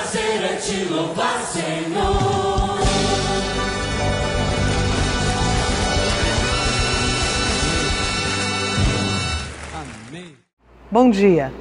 prazer é te louvar, Senhor. Amém. Bom dia.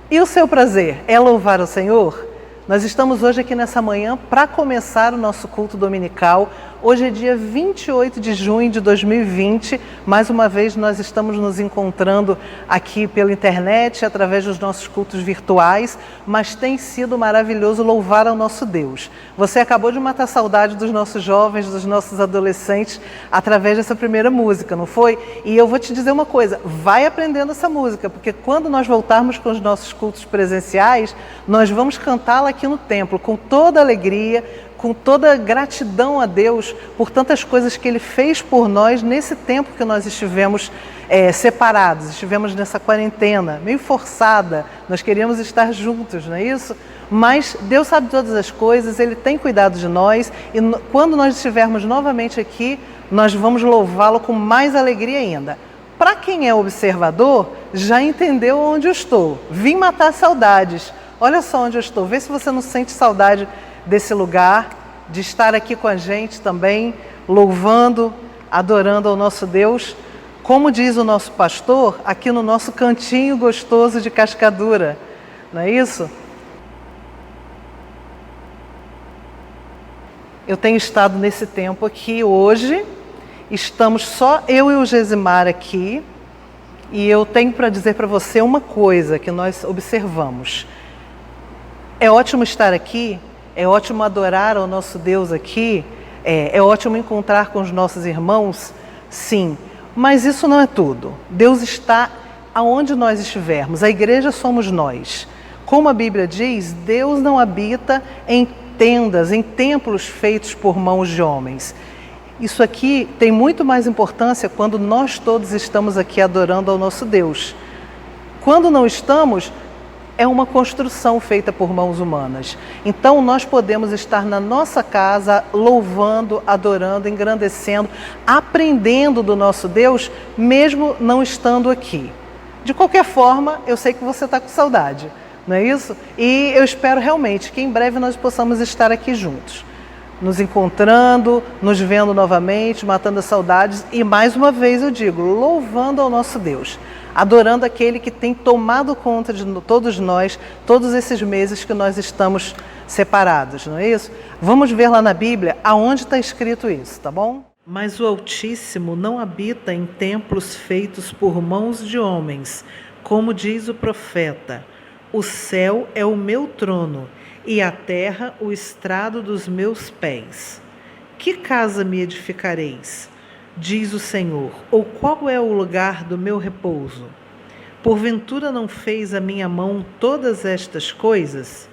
E o seu prazer é louvar o Senhor? Nós estamos hoje aqui nessa manhã para começar o nosso culto dominical. Hoje é dia 28 de junho de 2020. Mais uma vez nós estamos nos encontrando aqui pela internet, através dos nossos cultos virtuais, mas tem sido maravilhoso louvar ao nosso Deus. Você acabou de matar a saudade dos nossos jovens, dos nossos adolescentes, através dessa primeira música, não foi? E eu vou te dizer uma coisa, vai aprendendo essa música, porque quando nós voltarmos com os nossos cultos presenciais, nós vamos cantá-la aqui no templo, com toda alegria, com toda gratidão a Deus por tantas coisas que Ele fez por nós nesse tempo que nós estivemos separados, estivemos nessa quarentena, meio forçada, nós queríamos estar juntos, não é isso? Mas Deus sabe todas as coisas, Ele tem cuidado de nós e quando nós estivermos novamente aqui, nós vamos louvá-lo com mais alegria ainda. Para quem é observador, já entendeu onde eu estou. Vim matar saudades. Olha só onde eu estou. Vê se você não sente saudade desse lugar, de estar aqui com a gente também, louvando, adorando ao nosso Deus. Como diz o nosso pastor, aqui no nosso cantinho gostoso de Cascadura. Não é isso? Eu tenho estado nesse tempo aqui hoje. Estamos só eu e o Gesimar aqui. E eu tenho para dizer para você uma coisa que nós observamos. É ótimo estar aqui, é ótimo adorar ao nosso Deus aqui, é ótimo encontrar com os nossos irmãos, sim, mas isso não é tudo. Deus está aonde nós estivermos, a igreja somos nós. Como a Bíblia diz, Deus não habita em tendas, em templos feitos por mãos de homens. Isso aqui tem muito mais importância quando nós todos estamos aqui adorando ao nosso Deus. Quando não estamos, é uma construção feita por mãos humanas. Então nós podemos estar na nossa casa louvando, adorando, engrandecendo, aprendendo do nosso Deus, mesmo não estando aqui. De qualquer forma, eu sei que você está com saudade, não é isso? E eu espero realmente que em breve nós possamos estar aqui juntos, nos encontrando, nos vendo novamente, matando as saudades e mais uma vez eu digo, louvando ao nosso Deus. Adorando aquele que tem tomado conta de todos nós, todos esses meses que nós estamos separados, não é isso? Vamos ver lá na Bíblia aonde está escrito isso, tá bom? Mas o Altíssimo não habita em templos feitos por mãos de homens, como diz o profeta. O céu é o meu trono e a terra o estrado dos meus pés. Que casa me edificareis? Diz o Senhor, ou qual é o lugar do meu repouso? Porventura não fez a minha mão todas estas coisas?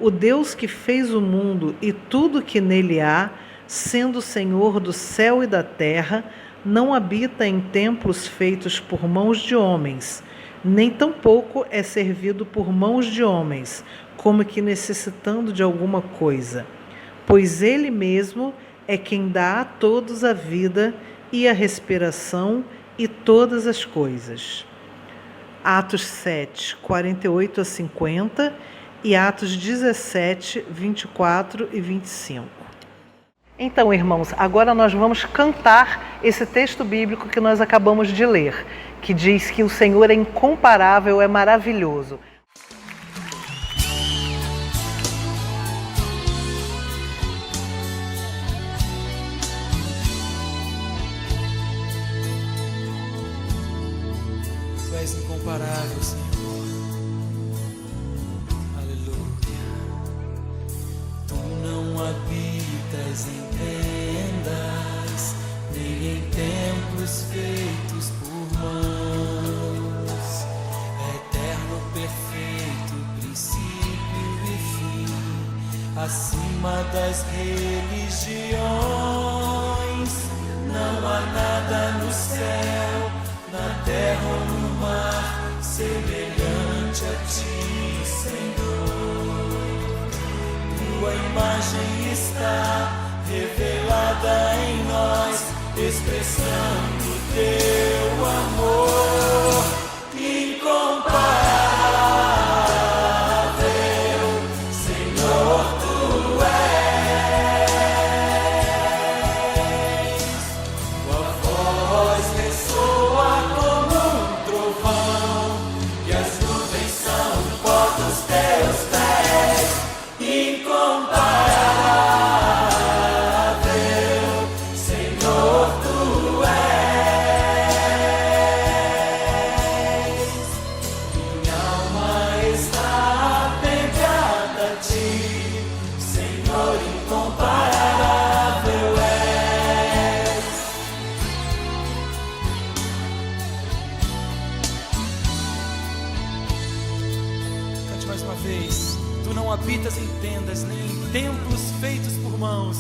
O Deus que fez o mundo e tudo que nele há, sendo o Senhor do céu e da terra, não habita em templos feitos por mãos de homens, nem tampouco é servido por mãos de homens, como que necessitando de alguma coisa, pois Ele mesmo é quem dá a todos a vida e a respiração e todas as coisas. Atos 7, 48 a 50 e Atos 17, 24 e 25. Então, irmãos, agora nós vamos cantar esse texto bíblico que nós acabamos de ler, que diz que o Senhor é incomparável, é maravilhoso. Tu és incomparável, Senhor. Aleluia. Tu não habitas em tendas, nem em templos feitos por mãos. Eterno, perfeito, princípio e fim, acima das religiões. Não há nada no céu, na terra ou no mar, semelhante a ti, Senhor. Tua imagem está revelada em nós, expressando teu amor incomparável, Senhor ti, Senhor incomparável és. Cante mais uma vez. Tu não habitas em tendas, nem em templos feitos por mãos.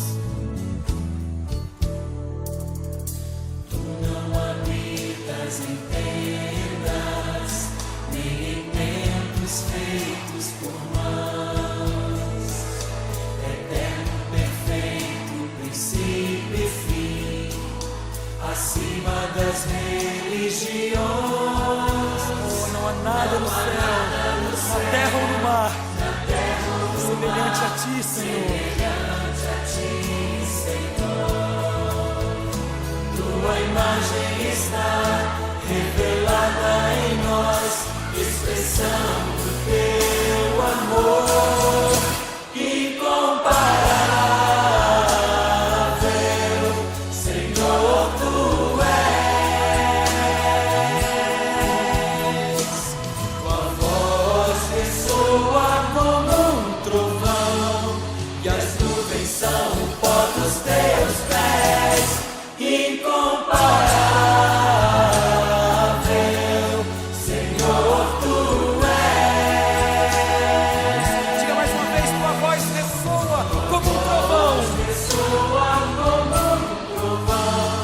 Tu não habitas em tendas, nem em templos feitos por mãos. Eterno, perfeito, princípio e fim, acima das religiões. Oh, não há nada no céu, na terra ou no mar, semelhante a ti, Senhor. Tua imagem está revelada em nós, expressão do teu amor incomparável, Senhor, tu és. Tua voz ressoa como um trovão, e as nuvens são o pó dos teus pés. Incomparável, Senhor, tu és. Diga mais uma vez, tua voz ressoa como um trovão. Ressoa como um trovão,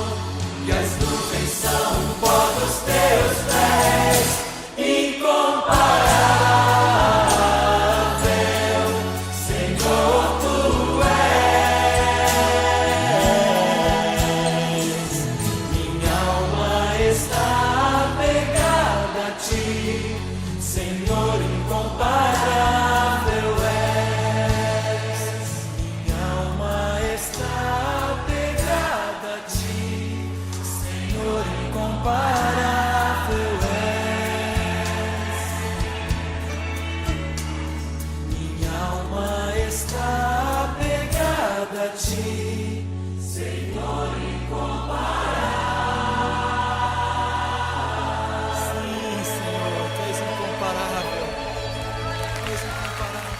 e as nuvens são o pó dos teus pés. Incomparável, Senhor, tu és. Minha alma está apegada a ti, Senhor, incomparável és. Minha alma está apegada a ti, Senhor, incomparável és. Minha alma está apegada a ti, Senhor, incomparável. Sim, Senhor, tu és incomparável. Tu és incomparável.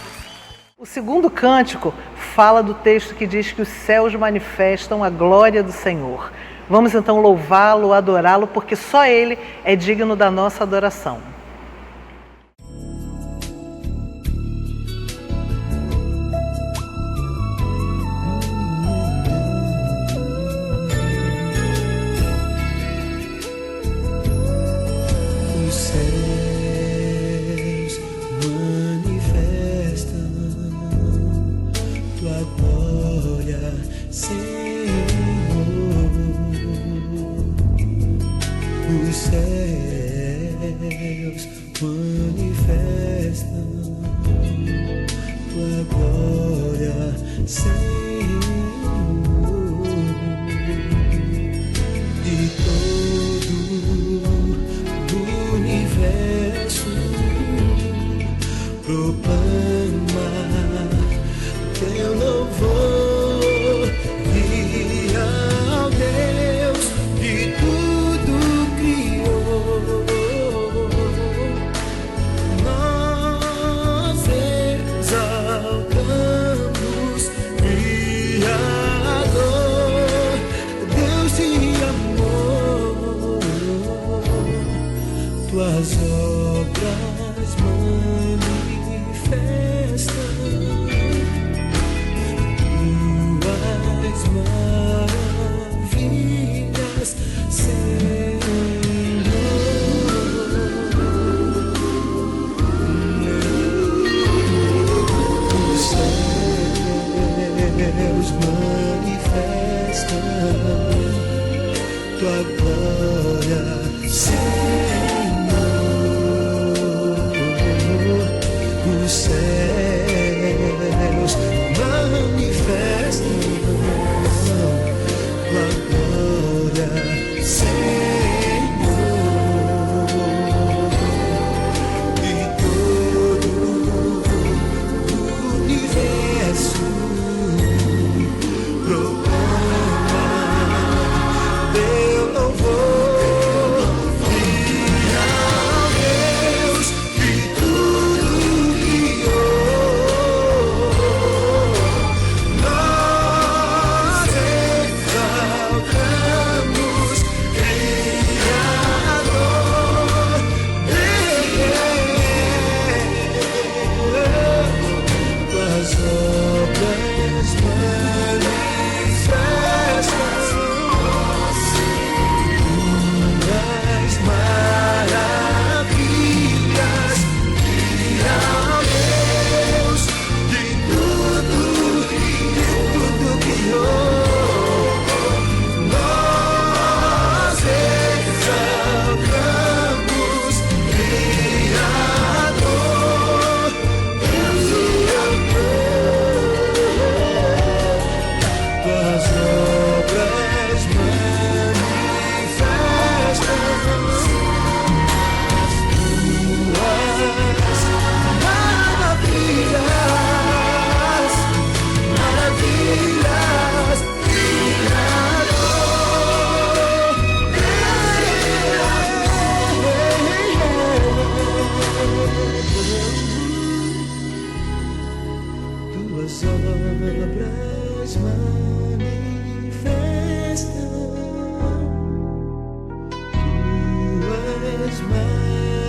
O segundo cântico fala do texto que diz que os céus manifestam a glória do Senhor. Vamos então louvá-lo, adorá-lo, porque só Ele é digno da nossa adoração. Os céus manifestam tua glória, Senhor. Os céus manifestam tua glória, Senhor. E todo o universo proclama teu louvor e ao Deus que tudo criou. Nós exaltamos Criador, Deus de amor. Tuas obras manifestam tuas maravilhas, os céus manifestam tua glória, Senhor. Os céus manifestam tua glória, Senhor. E todo o universo proclama teu louvor. tuas obras manifestam tuas maravilhas,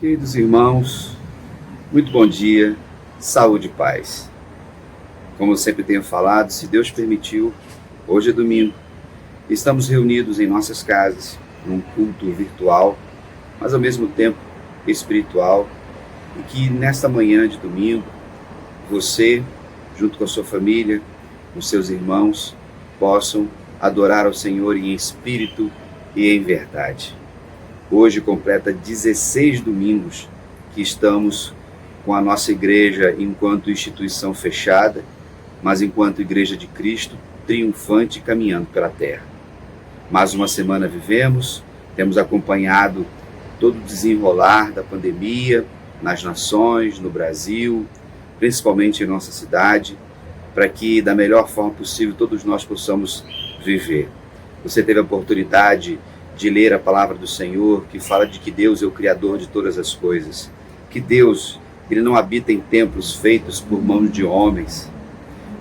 Queridos irmãos, muito bom dia, saúde e paz. Como eu sempre tenho falado, se Deus permitiu, hoje é domingo, estamos reunidos em nossas casas, num culto virtual, mas ao mesmo tempo espiritual, e que nesta manhã de domingo, você, junto com a sua família, com seus irmãos, possam adorar ao Senhor em espírito e em verdade. Hoje completa 16 domingos que estamos com a nossa igreja enquanto instituição fechada, mas enquanto Igreja de Cristo, triunfante caminhando pela terra. Mais uma semana vivemos, temos acompanhado todo o desenrolar da pandemia nas nações, no Brasil, principalmente em nossa cidade, para que da melhor forma possível todos nós possamos viver. Você teve a oportunidade de ler a palavra do Senhor, que fala de que Deus é o Criador de todas as coisas, que Deus, Ele não habita em templos feitos por mãos de homens.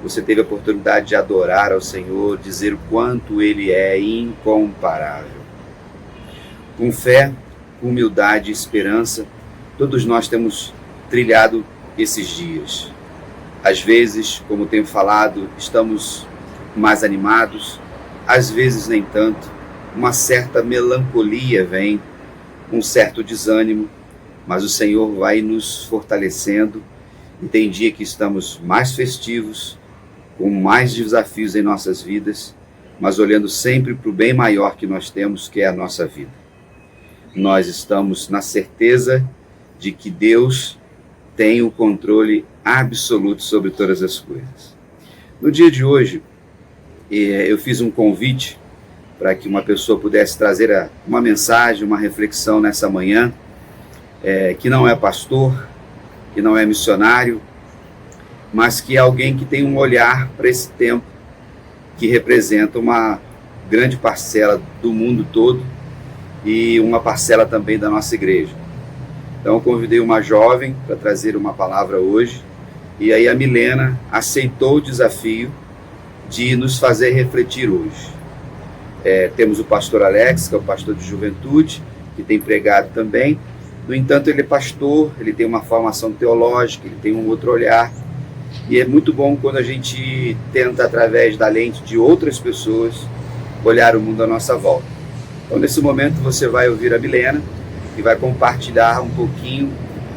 Você teve a oportunidade de adorar ao Senhor, dizer o quanto Ele é incomparável. Com fé, com humildade e esperança, todos nós temos trilhado esses dias. Às vezes, como tenho falado, estamos mais animados, às vezes nem tanto. Uma certa melancolia vem, um certo desânimo, mas o Senhor vai nos fortalecendo e tem dia que estamos mais festivos, com mais desafios em nossas vidas, mas olhando sempre para o bem maior que nós temos, que é a nossa vida. Nós estamos na certeza de que Deus tem o controle absoluto sobre todas as coisas. No dia de hoje, eu fiz um convite para que uma pessoa pudesse trazer uma mensagem, uma reflexão nessa manhã, que não é pastor, que não é missionário, mas que é alguém que tem um olhar para esse tempo, que representa uma grande parcela do mundo todo e uma parcela também da nossa igreja. Então eu convidei uma jovem para trazer uma palavra hoje, e aí a Milena aceitou o desafio de nos fazer refletir hoje. Temos o pastor Alex, que é o pastor de juventude, que tem pregado também. No entanto, ele é pastor, ele tem uma formação teológica, ele tem um outro olhar. E é muito bom quando a gente tenta, através da lente de outras pessoas, olhar o mundo à nossa volta. Então, nesse momento, você vai ouvir a Milena, que vai compartilhar um pouquinho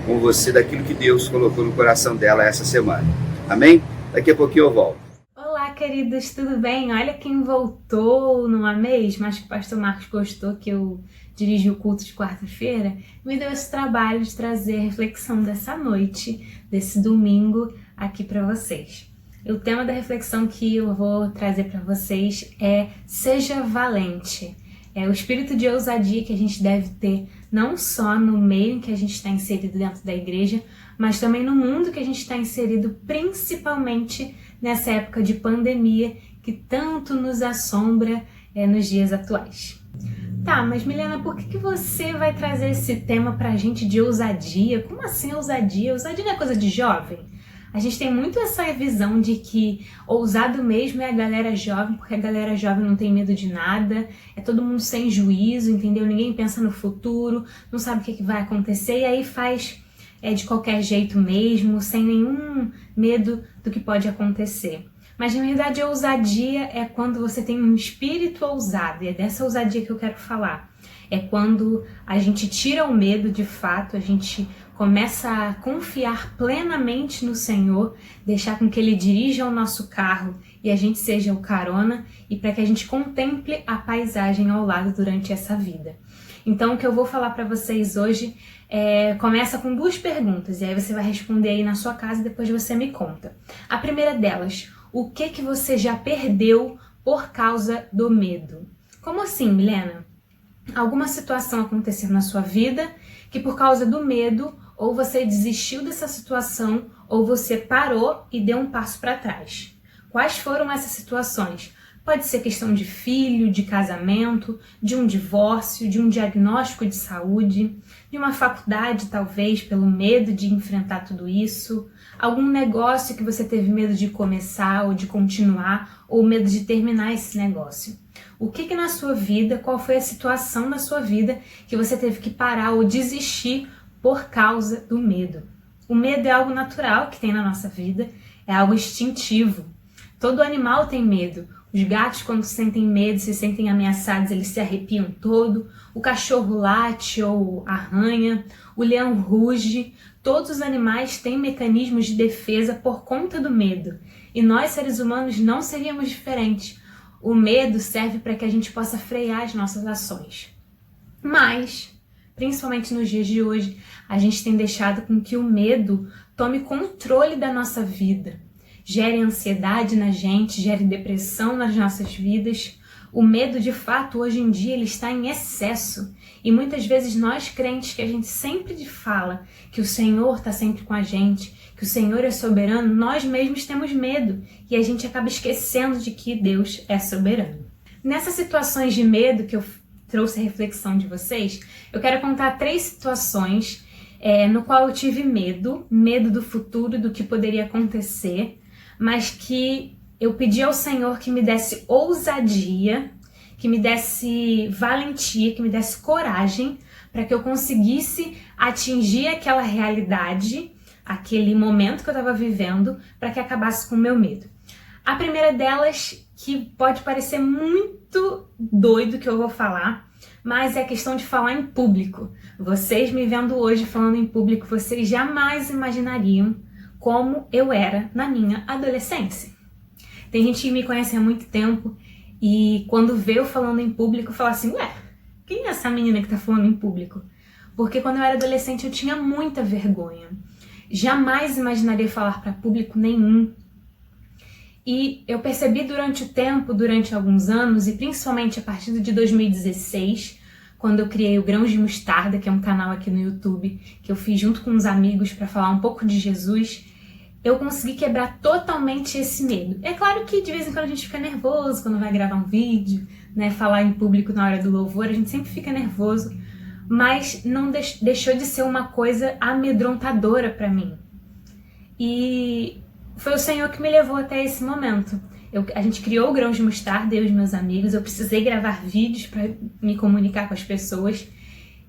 com você daquilo que Deus colocou no coração dela essa semana. Amém? Daqui a pouquinho eu volto. Olá, queridos, tudo bem? Olha quem voltou, não é mesmo? Acho que o pastor Marcos gostou que eu dirigi o culto de quarta-feira. Me deu esse trabalho de trazer a reflexão dessa noite, desse domingo, aqui para vocês. E o tema da reflexão que eu vou trazer para vocês é Seja Valente. É o espírito de ousadia que a gente deve ter, não só no meio em que a gente está inserido dentro da igreja, mas também no mundo que a gente está inserido, principalmente nessa época de pandemia que tanto nos assombra nos dias atuais. Tá, mas Milena, por que você vai trazer esse tema pra gente de ousadia? Como assim ousadia? Ousadia não é coisa de jovem? A gente tem muito essa visão de que ousado mesmo é a galera jovem, porque a galera jovem não tem medo de nada, é todo mundo sem juízo, entendeu? Ninguém pensa no futuro, não sabe o que vai acontecer e aí faz de qualquer jeito mesmo, sem nenhum medo do que pode acontecer. Mas na verdade a ousadia é quando você tem um espírito ousado, e é dessa ousadia que eu quero falar. É quando a gente tira o medo de fato, a gente começa a confiar plenamente no Senhor, deixar com que Ele dirija o nosso carro e a gente seja o carona, e para que a gente contemple a paisagem ao lado durante essa vida. Então o que eu vou falar para vocês hoje começa com duas perguntas, e aí você vai responder aí na sua casa e depois você me conta. A primeira delas, o que você já perdeu por causa do medo? Como assim, Milena? Alguma situação aconteceu na sua vida que por causa do medo, ou você desistiu dessa situação, ou você parou e deu um passo para trás. Quais foram essas situações? Pode ser questão de filho, de casamento, de um divórcio, de um diagnóstico de saúde, de uma faculdade talvez, pelo medo de enfrentar tudo isso, algum negócio que você teve medo de começar ou de continuar, ou medo de terminar esse negócio. O que na sua vida, qual foi a situação na sua vida que você teve que parar ou desistir por causa do medo? O medo é algo natural que tem na nossa vida, é algo instintivo. Todo animal tem medo. Os gatos, quando sentem medo, se sentem ameaçados, eles se arrepiam todo. O cachorro late ou arranha. O leão ruge. Todos os animais têm mecanismos de defesa por conta do medo. E nós, seres humanos, não seríamos diferentes. O medo serve para que a gente possa frear as nossas ações. Mas, principalmente nos dias de hoje, a gente tem deixado com que o medo tome controle da nossa vida. Gere ansiedade na gente, gere depressão nas nossas vidas. O medo, de fato, hoje em dia, ele está em excesso. E muitas vezes nós, crentes, que a gente sempre fala que o Senhor está sempre com a gente, que o Senhor é soberano, nós mesmos temos medo. E a gente acaba esquecendo de que Deus é soberano. Nessas situações de medo que eu trouxe a reflexão de vocês, eu quero contar 3 situações no qual eu tive medo do futuro, do que poderia acontecer, mas que eu pedi ao Senhor que me desse ousadia, que me desse valentia, que me desse coragem para que eu conseguisse atingir aquela realidade, aquele momento que eu estava vivendo, para que acabasse com o meu medo. A primeira delas, que pode parecer muito doido que eu vou falar, mas é a questão de falar em público. Vocês me vendo hoje falando em público, vocês jamais imaginariam como eu era na minha adolescência. Tem gente que me conhece há muito tempo e quando vê eu falando em público, fala assim, ué, quem é essa menina que tá falando em público? Porque quando eu era adolescente eu tinha muita vergonha. Jamais imaginaria falar para público nenhum. E eu percebi durante o tempo, durante alguns anos, e principalmente a partir de 2016, quando eu criei o Grãos de Mostarda, que é um canal aqui no YouTube, que eu fiz junto com uns amigos para falar um pouco de Jesus, eu consegui quebrar totalmente esse medo. É claro que de vez em quando a gente fica nervoso quando vai gravar um vídeo, né, falar em público na hora do louvor, a gente sempre fica nervoso, mas não deixou de ser uma coisa amedrontadora para mim. E foi o Senhor que me levou até esse momento. A gente criou o Grãos de Mostarda, eu e os meus amigos, eu precisei gravar vídeos para me comunicar com as pessoas,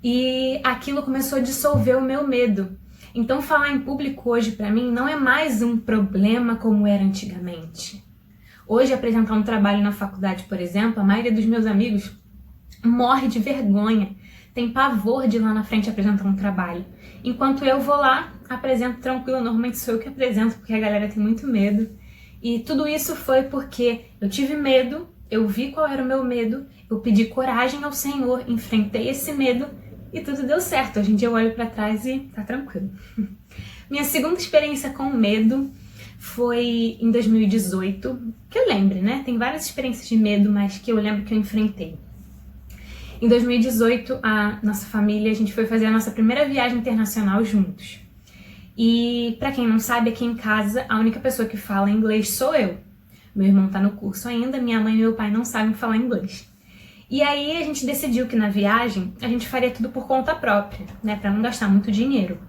e aquilo começou a dissolver o meu medo. Então falar em público hoje para mim não é mais um problema como era antigamente. Hoje apresentar um trabalho na faculdade, por exemplo, a maioria dos meus amigos morre de vergonha, tem pavor de ir lá na frente apresentar um trabalho. Enquanto eu vou lá, apresento tranquilo, normalmente sou eu que apresento porque a galera tem muito medo. E tudo isso foi porque eu tive medo, eu vi qual era o meu medo, eu pedi coragem ao Senhor, enfrentei esse medo e tudo deu certo. Hoje em dia eu olho pra trás e tá tranquilo. Minha segunda experiência com medo foi em 2018, que eu lembre, né? Tem várias experiências de medo, mas que eu lembro que eu enfrentei. Em 2018, a nossa família, a gente foi fazer a nossa primeira viagem internacional juntos. E pra quem não sabe, aqui em casa, a única pessoa que fala inglês sou eu. Meu irmão tá no curso ainda, minha mãe e meu pai não sabem falar inglês. E aí a gente decidiu que na viagem a gente faria tudo por conta própria, né, pra não gastar muito dinheiro.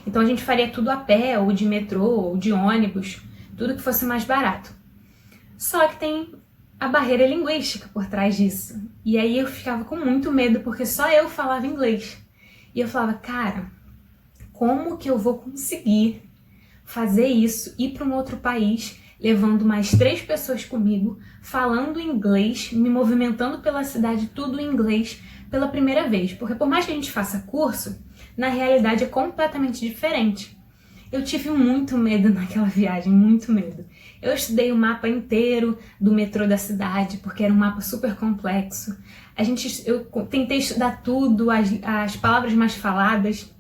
Então a gente faria tudo a pé, ou de metrô, ou de ônibus, tudo que fosse mais barato. Só que tem a barreira linguística por trás disso. E aí eu ficava com muito medo, porque só eu falava inglês. E eu falava, cara, como que eu vou conseguir fazer isso, ir para um outro país, levando mais 3 pessoas comigo, falando inglês, me movimentando pela cidade, tudo em inglês, pela primeira vez? Porque por mais que a gente faça curso, na realidade é completamente diferente. Eu tive muito medo naquela viagem, muito medo. Eu estudei o mapa inteiro do metrô da cidade, porque era um mapa super complexo. Eu tentei estudar tudo, as palavras mais faladas,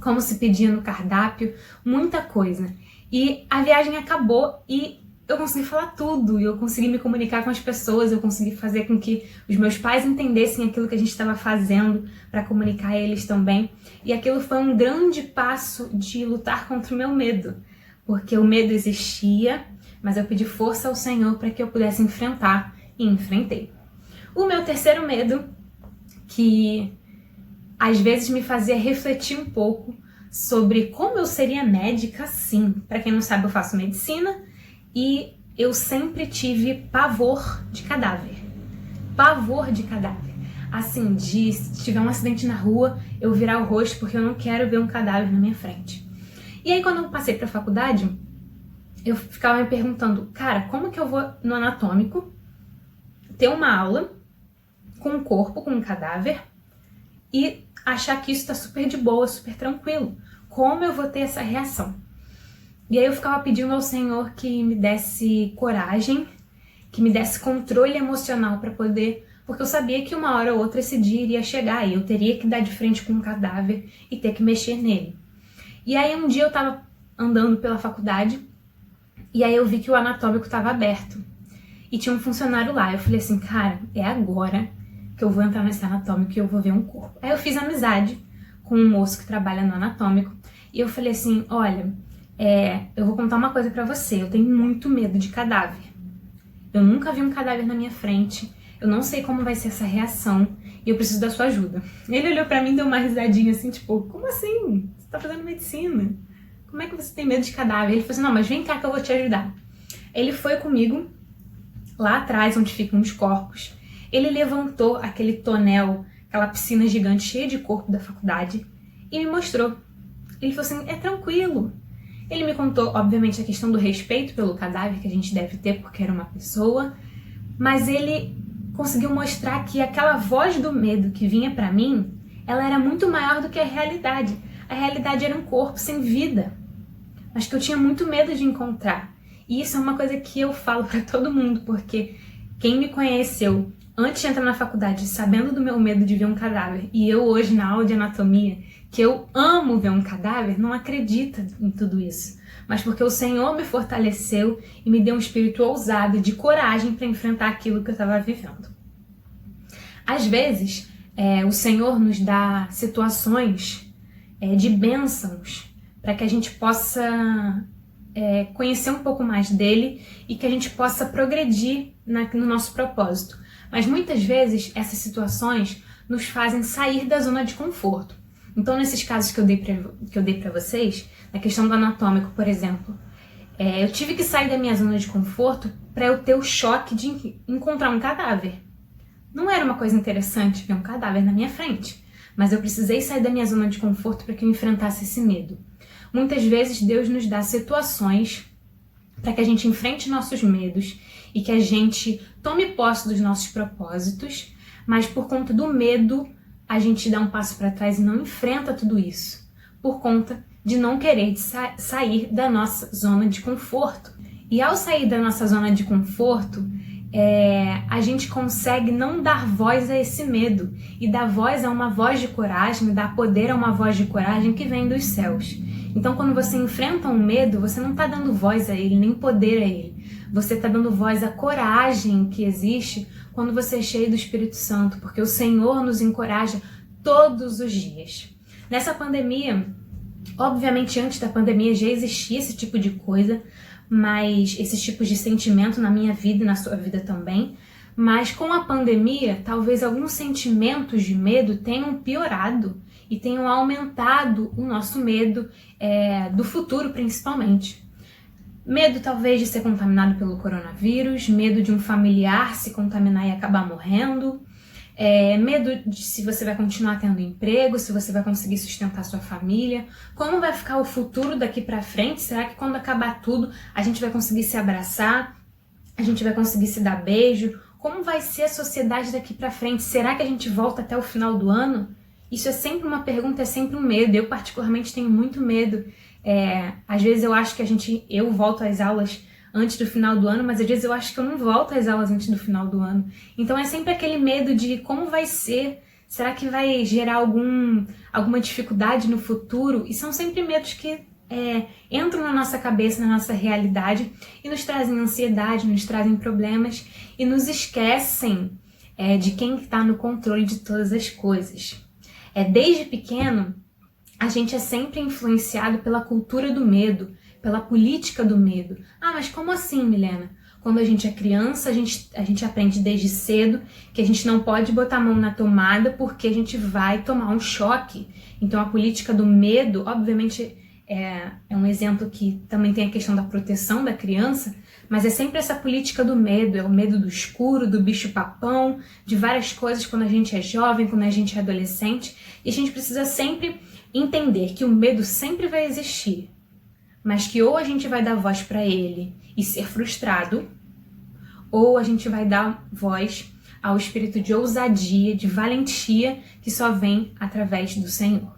como se pedia no cardápio, muita coisa. E a viagem acabou e eu consegui falar tudo, eu consegui me comunicar com as pessoas, eu consegui fazer com que os meus pais entendessem aquilo que a gente estava fazendo para comunicar a eles também. E aquilo foi um grande passo de lutar contra o meu medo, porque o medo existia, mas eu pedi força ao Senhor para que eu pudesse enfrentar, e enfrentei. O meu terceiro medo, que às vezes me fazia refletir um pouco sobre como eu seria médica, sim. Para quem não sabe, eu faço medicina e eu sempre tive pavor de cadáver. Pavor de cadáver. Assim, se tiver um acidente na rua, eu virar o rosto porque eu não quero ver um cadáver na minha frente. E aí, quando eu passei para a faculdade, eu ficava me perguntando, cara, como que eu vou no anatômico ter uma aula com um corpo, com um cadáver e achar que isso tá super de boa, super tranquilo? Como eu vou ter essa reação? E aí eu ficava pedindo ao Senhor que me desse coragem, que me desse controle emocional para poder... Porque eu sabia que uma hora ou outra esse dia iria chegar e eu teria que dar de frente com um cadáver e ter que mexer nele. E aí um dia eu tava andando pela faculdade e aí eu vi que o anatômico tava aberto. E tinha um funcionário lá. Eu falei assim, cara, é agora que eu vou entrar nesse anatômico e eu vou ver um corpo. Aí eu fiz amizade com um moço que trabalha no anatômico e eu falei assim, olha, eu vou contar uma coisa pra você, eu tenho muito medo de cadáver. Eu nunca vi um cadáver na minha frente, eu não sei como vai ser essa reação e eu preciso da sua ajuda. Ele olhou pra mim e deu uma risadinha assim, tipo, como assim? Você tá fazendo medicina? Como é que você tem medo de cadáver? Ele falou assim, não, mas vem cá que eu vou te ajudar. Ele foi comigo lá atrás, onde ficam os corpos. Ele levantou aquele tonel, aquela piscina gigante cheia de corpo da faculdade e me mostrou. Ele falou assim, é tranquilo. Ele me contou, obviamente, a questão do respeito pelo cadáver que a gente deve ter porque era uma pessoa, mas ele conseguiu mostrar que aquela voz do medo que vinha pra mim, ela era muito maior do que a realidade. A realidade era um corpo sem vida, mas que eu tinha muito medo de encontrar. E isso é uma coisa que eu falo pra todo mundo, porque quem me conheceu antes de entrar na faculdade, sabendo do meu medo de ver um cadáver, e eu hoje na aula de anatomia, que eu amo ver um cadáver, não acredita em tudo isso. Mas porque o Senhor me fortaleceu e me deu um espírito ousado de coragem para enfrentar aquilo que eu estava vivendo. Às vezes, o Senhor nos dá situações de bênçãos para que a gente possa conhecer um pouco mais dele e que a gente possa progredir no nosso propósito. Mas muitas vezes essas situações nos fazem sair da zona de conforto. Então, nesses casos que eu dei para vocês, na questão do anatômico, por exemplo, eu tive que sair da minha zona de conforto para eu ter o choque de encontrar um cadáver. Não era uma coisa interessante ver um cadáver na minha frente, mas eu precisei sair da minha zona de conforto para que eu enfrentasse esse medo. Muitas vezes Deus nos dá situações para que a gente enfrente nossos medos e que a gente tome posse dos nossos propósitos, mas por conta do medo a gente dá um passo para trás e não enfrenta tudo isso, por conta de não querer sair da nossa zona de conforto. E ao sair da nossa zona de conforto, a gente consegue não dar voz a esse medo e dar voz a uma voz de coragem, dar poder a uma voz de coragem que vem dos céus. Então, quando você enfrenta um medo, você não está dando voz a ele, nem poder a ele. Você está dando voz à coragem que existe quando você é cheio do Espírito Santo, porque o Senhor nos encoraja todos os dias. Nessa pandemia, obviamente antes da pandemia já existia esse tipo de coisa, mas esses tipos de sentimento na minha vida e na sua vida também, mas com a pandemia, talvez alguns sentimentos de medo tenham piorado e tenham aumentado o nosso medo do futuro, principalmente. Medo talvez de ser contaminado pelo coronavírus, medo de um familiar se contaminar e acabar morrendo, medo de se você vai continuar tendo emprego, se você vai conseguir sustentar sua família, como vai ficar o futuro daqui pra frente, será que quando acabar tudo a gente vai conseguir se abraçar, a gente vai conseguir se dar beijo, como vai ser a sociedade daqui pra frente, será que a gente volta até o final do ano? Isso é sempre uma pergunta, é sempre um medo, eu particularmente tenho muito medo. Às vezes eu acho que eu volto às aulas antes do final do ano, mas às vezes eu acho que eu não volto às aulas antes do final do ano. Então é sempre aquele medo de como vai ser, será que vai gerar alguma dificuldade no futuro? E são sempre medos que entram na nossa cabeça, na nossa realidade e nos trazem ansiedade, nos trazem problemas e nos esquecem de quem está no controle de todas as coisas. Desde pequeno, a gente é sempre influenciado pela cultura do medo, pela política do medo. Mas como assim, Milena? Quando a gente é criança, a gente aprende desde cedo que a gente não pode botar a mão na tomada porque a gente vai tomar um choque. Então a política do medo, obviamente, é um exemplo que também tem a questão da proteção da criança, mas é sempre essa política do medo, é o medo do escuro, do bicho-papão, de várias coisas quando a gente é jovem, quando a gente é adolescente, e a gente precisa sempre entender que o medo sempre vai existir, mas que ou a gente vai dar voz para ele e ser frustrado, ou a gente vai dar voz ao espírito de ousadia, de valentia que só vem através do Senhor.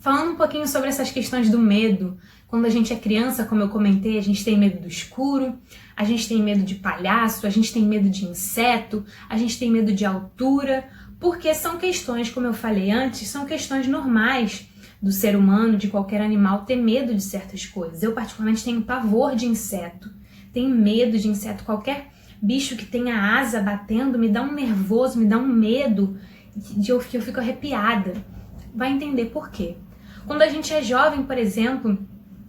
Falando um pouquinho sobre essas questões do medo, quando a gente é criança, como eu comentei, a gente tem medo do escuro, a gente tem medo de palhaço, a gente tem medo de inseto, a gente tem medo de altura, porque são questões, como eu falei antes, são questões normais do ser humano, de qualquer animal, ter medo de certas coisas. Eu particularmente tenho pavor de inseto, tenho medo de inseto, qualquer bicho que tenha asa batendo me dá um nervoso, me dá um medo, eu fico arrepiada. Vai entender por quê. Quando a gente é jovem, por exemplo,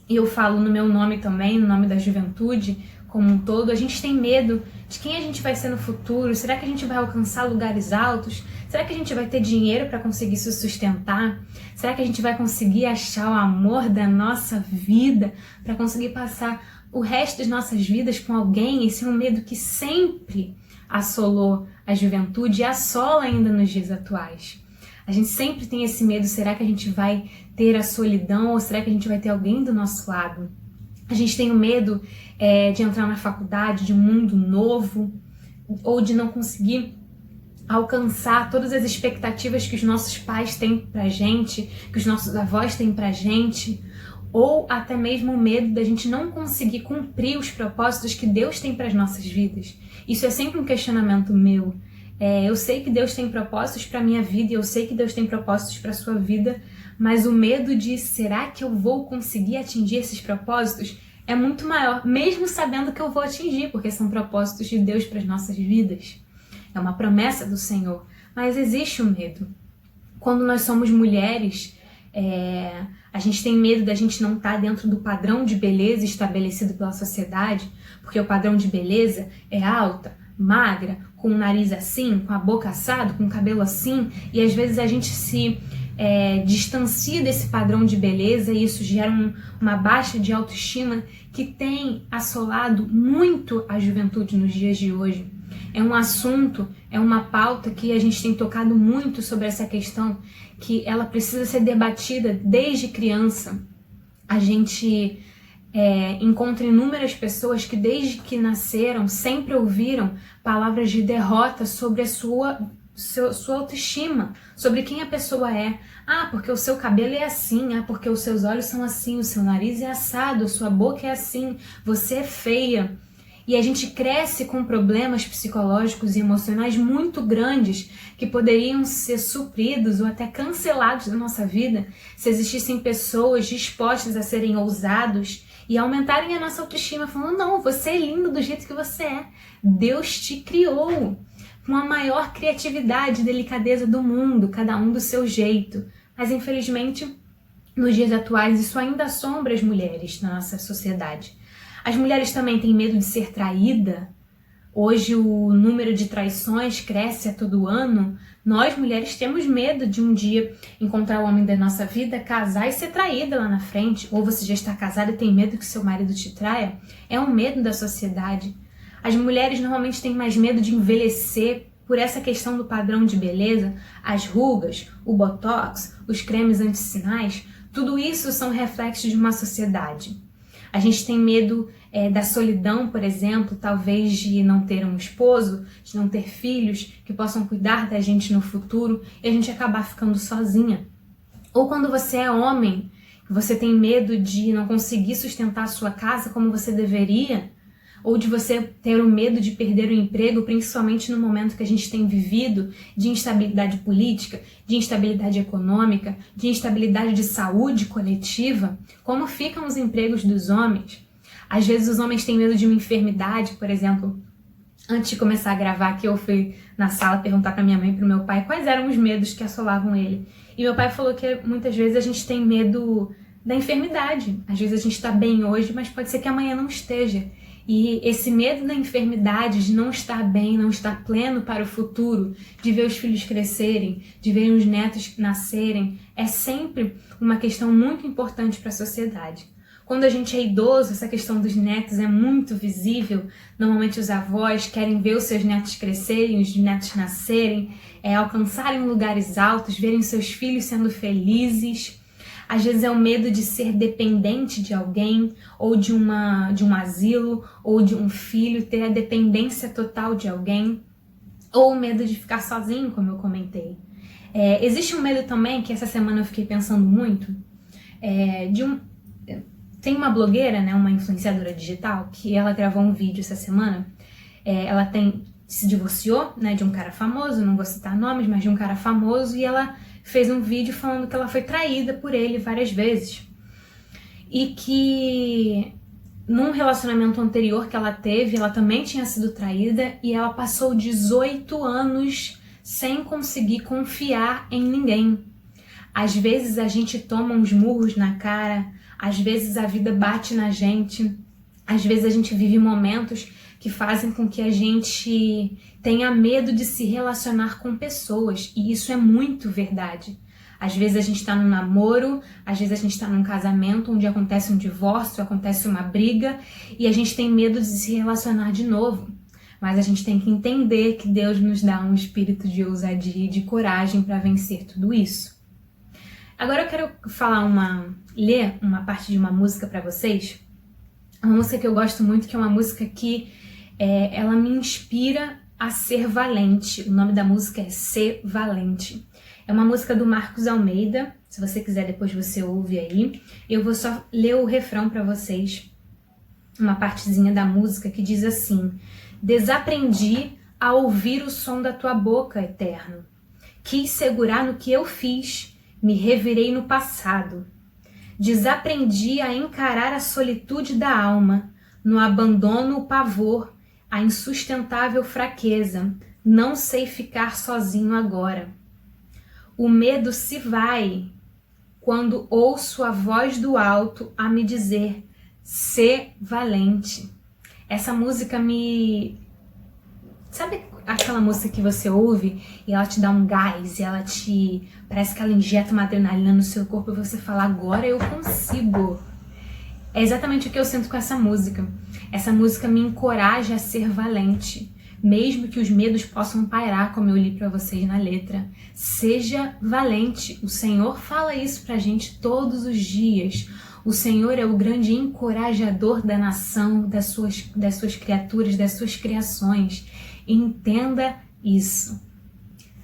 e eu falo no meu nome também, no nome da juventude como um todo, a gente tem medo de quem a gente vai ser no futuro. Será que a gente vai alcançar lugares altos? Será que a gente vai ter dinheiro para conseguir se sustentar? Será que a gente vai conseguir achar o amor da nossa vida para conseguir passar o resto das nossas vidas com alguém? Esse é um medo que sempre assolou a juventude e assola ainda nos dias atuais. A gente sempre tem esse medo, será que a gente vai ter a solidão ou será que a gente vai ter alguém do nosso lado? A gente tem o medo de entrar na faculdade, de um mundo novo, ou de não conseguir alcançar todas as expectativas que os nossos pais têm pra gente, que os nossos avós têm pra gente, ou até mesmo o medo da gente não conseguir cumprir os propósitos que Deus tem para as nossas vidas. Isso é sempre um questionamento meu. Eu sei que Deus tem propósitos para minha vida e eu sei que Deus tem propósitos para a sua vida, mas o medo de será que eu vou conseguir atingir esses propósitos é muito maior, mesmo sabendo que eu vou atingir, porque são propósitos de Deus para as nossas vidas. É uma promessa do Senhor, mas existe o medo. Quando nós somos mulheres, a gente tem medo da gente não estar dentro do padrão de beleza estabelecido pela sociedade, porque o padrão de beleza é alta, magra, com o nariz assim, com a boca assada, com o cabelo assim, e às vezes a gente se distancia desse padrão de beleza e isso gera uma baixa de autoestima que tem assolado muito a juventude nos dias de hoje. É um assunto, é uma pauta que a gente tem tocado muito sobre essa questão, que ela precisa ser debatida desde criança. A gente encontra inúmeras pessoas que desde que nasceram sempre ouviram palavras de derrota sobre a sua autoestima, sobre quem a pessoa é. Porque o seu cabelo é assim, porque os seus olhos são assim, o seu nariz é assado, a sua boca é assim, você é feia. E a gente cresce com problemas psicológicos e emocionais muito grandes que poderiam ser supridos ou até cancelados da nossa vida se existissem pessoas dispostas a serem ousados e aumentarem a nossa autoestima, falando, não, você é lindo do jeito que você é. Deus te criou com a maior criatividade e delicadeza do mundo, cada um do seu jeito. Mas, infelizmente, nos dias atuais, isso ainda assombra as mulheres na nossa sociedade. As mulheres também têm medo de ser traída. Hoje o número de traições cresce a todo ano. Nós, mulheres, temos medo de um dia encontrar o homem da nossa vida, casar e ser traída lá na frente. Ou você já está casada e tem medo que seu marido te traia. É um medo da sociedade. As mulheres normalmente têm mais medo de envelhecer por essa questão do padrão de beleza. As rugas, o botox, os cremes antissinais, tudo isso são reflexos de uma sociedade. A gente tem medo da solidão, por exemplo, talvez de não ter um esposo, de não ter filhos que possam cuidar da gente no futuro e a gente acabar ficando sozinha. Ou quando você é homem, você tem medo de não conseguir sustentar a sua casa como você deveria, ou de você ter o medo de perder o emprego, principalmente no momento que a gente tem vivido de instabilidade política, de instabilidade econômica, de instabilidade de saúde coletiva. Como ficam os empregos dos homens? Às vezes os homens têm medo de uma enfermidade, por exemplo. Antes de começar a gravar aqui, eu fui na sala perguntar para minha mãe e para o meu pai quais eram os medos que assolavam ele. E meu pai falou que muitas vezes a gente tem medo da enfermidade. Às vezes a gente está bem hoje, mas pode ser que amanhã não esteja. E esse medo da enfermidade, de não estar bem, não estar pleno para o futuro, de ver os filhos crescerem, de ver os netos nascerem, é sempre uma questão muito importante para a sociedade. Quando a gente é idoso, essa questão dos netos é muito visível. Normalmente os avós querem ver os seus netos crescerem, os netos nascerem, alcançarem lugares altos, verem seus filhos sendo felizes. Às vezes é o medo de ser dependente de alguém, ou de um asilo, ou de um filho, ter a dependência total de alguém, ou o medo de ficar sozinho, como eu comentei. Existe um medo também, que essa semana eu fiquei pensando muito, tem uma blogueira, né, uma influenciadora digital, que ela gravou um vídeo essa semana. Ela se divorciou, né, de um cara famoso, não vou citar nomes, mas de um cara famoso, e ela fez um vídeo falando que ela foi traída por ele várias vezes. E que num relacionamento anterior que ela teve, ela também tinha sido traída, e ela passou 18 anos sem conseguir confiar em ninguém. Às vezes a gente toma uns murros na cara, às vezes a vida bate na gente, às vezes a gente vive momentos que fazem com que a gente tenha medo de se relacionar com pessoas, e isso é muito verdade. Às vezes a gente está num namoro, às vezes a gente está num casamento onde acontece um divórcio, acontece uma briga, e a gente tem medo de se relacionar de novo. Mas a gente tem que entender que Deus nos dá um espírito de ousadia e de coragem para vencer tudo isso. Agora eu quero ler uma parte de uma música para vocês. Uma música que eu gosto muito, que é uma música que ela me inspira a ser valente. O nome da música é Ser Valente. É uma música do Marcos Almeida. Se você quiser, depois você ouve aí. Eu vou só ler o refrão para vocês. Uma partezinha da música que diz assim: desaprendi a ouvir o som da tua boca, Eterno. Quis segurar no que eu fiz, me revirei no passado. Desaprendi a encarar a solitude da alma, no abandono o pavor, a insustentável fraqueza. Não sei ficar sozinho agora. O medo se vai quando ouço a voz do alto a me dizer: ser valente. Essa música Sabe aquela música que você ouve e ela te dá um gás, e ela parece que ela injeta uma adrenalina no seu corpo e você fala: agora eu consigo. É exatamente o que eu sinto com essa música. Essa música me encoraja a ser valente, mesmo que os medos possam pairar, como eu li para vocês na letra. Seja valente. O Senhor fala isso pra gente todos os dias. O Senhor é o grande encorajador da nação, das suas criaturas, das suas criações. Entenda isso.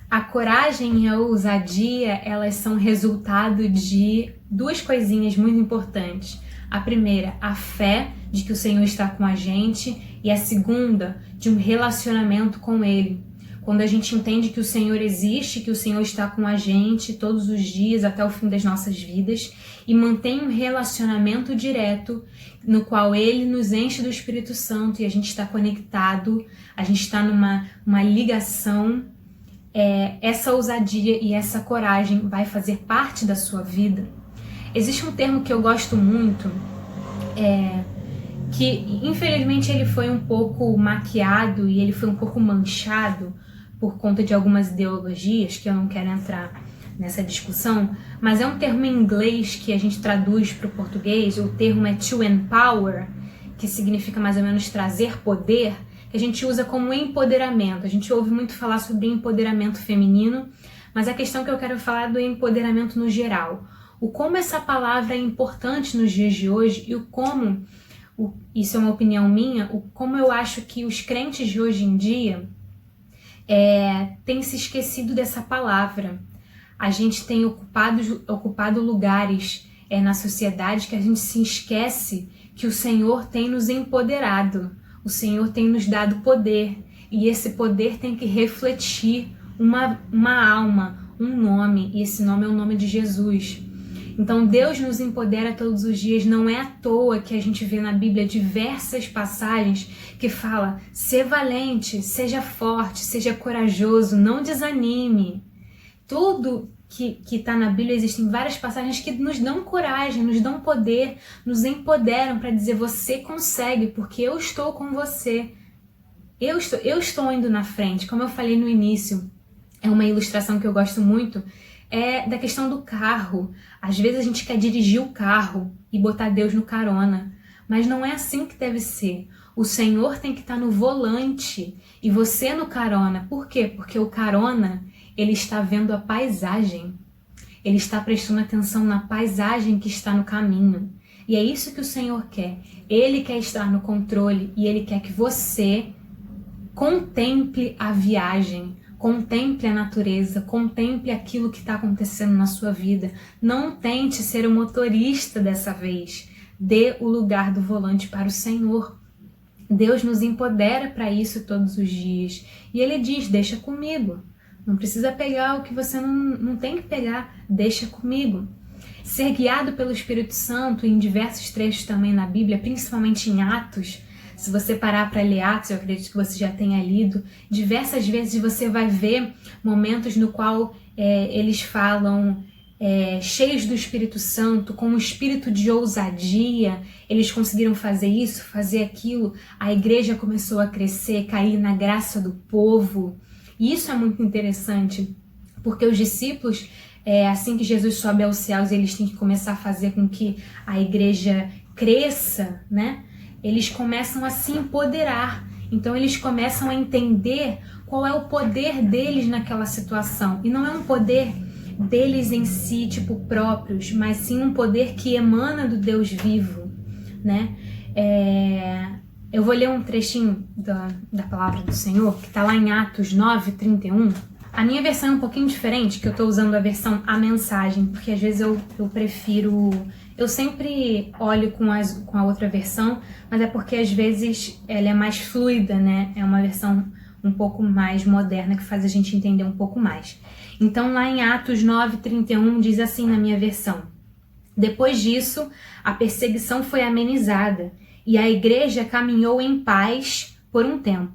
A coragem e a ousadia, elas são resultado de duas coisinhas muito importantes. A primeira, a fé de que o Senhor está com a gente, e a segunda, de um relacionamento com Ele. Quando a gente entende que o Senhor existe, que o Senhor está com a gente todos os dias até o fim das nossas vidas, e mantém um relacionamento direto no qual Ele nos enche do Espírito Santo e a gente está conectado, a gente está numa ligação, essa ousadia e essa coragem vai fazer parte da sua vida. Existe um termo que eu gosto muito, que infelizmente ele foi um pouco maquiado e ele foi um pouco manchado por conta de algumas ideologias, que eu não quero entrar nessa discussão, mas é um termo em inglês que a gente traduz para o português. O termo é to empower, que significa mais ou menos trazer poder, que a gente usa como empoderamento. A gente ouve muito falar sobre empoderamento feminino, mas a questão que eu quero falar é do empoderamento no geral. O como essa palavra é importante nos dias de hoje e o como, isso é uma opinião minha, o como eu acho que os crentes de hoje em dia têm se esquecido dessa palavra. A gente tem ocupado lugares na sociedade que a gente se esquece que o Senhor tem nos empoderado. o Senhor tem nos dado poder, e esse poder tem que refletir uma alma, um nome, e esse nome é o nome de Jesus. Então Deus nos empodera todos os dias. Não é à toa que a gente vê na Bíblia diversas passagens que fala: ser valente, seja forte, seja corajoso, não desanime. Tudo que está na Bíblia, existem várias passagens que nos dão coragem, nos dão poder, nos empoderam para dizer: você consegue, porque eu estou com você. Eu estou indo na frente. Como eu falei no início, é uma ilustração que eu gosto muito, é da questão do carro. Às vezes a gente quer dirigir o carro e botar Deus no carona, mas não é assim que deve ser. O Senhor tem que estar no volante e você no carona. Por quê? Porque o carona, ele está vendo a paisagem. Ele está prestando atenção na paisagem que está no caminho. E é isso que o Senhor quer. Ele quer estar no controle e Ele quer que você contemple a viagem, contemple a natureza, contemple aquilo que está acontecendo na sua vida. Não tente ser o motorista dessa vez. Dê o lugar do volante para o Senhor. Deus nos empodera para isso todos os dias. E Ele diz: deixa comigo. Não precisa pegar o que você não tem que pegar. Deixa comigo. Ser guiado pelo Espírito Santo em diversos trechos também na Bíblia, principalmente em Atos. Se você parar para ler Atos, eu acredito que você já tenha lido, diversas vezes você vai ver momentos no qual eles falam cheios do Espírito Santo, com um espírito de ousadia, eles conseguiram fazer isso, fazer aquilo, a igreja começou a crescer, cair na graça do povo. E isso é muito interessante, porque os discípulos, assim que Jesus sobe aos céus, eles têm que começar a fazer com que a igreja cresça, né? Eles começam a se empoderar. Então eles começam a entender qual é o poder deles naquela situação. E não é um poder deles em si, tipo, próprios, mas sim um poder que emana do Deus vivo, né? Eu vou ler um trechinho da palavra do Senhor, que está lá em Atos 9:31. A minha versão é um pouquinho diferente, que eu estou usando a versão A Mensagem, porque às vezes eu prefiro... Eu sempre olho com a outra versão, mas é porque às vezes ela é mais fluida, né? É uma versão um pouco mais moderna que faz a gente entender um pouco mais. Então lá em Atos 9:31 diz assim na minha versão: depois disso, a perseguição foi amenizada e a igreja caminhou em paz por um tempo.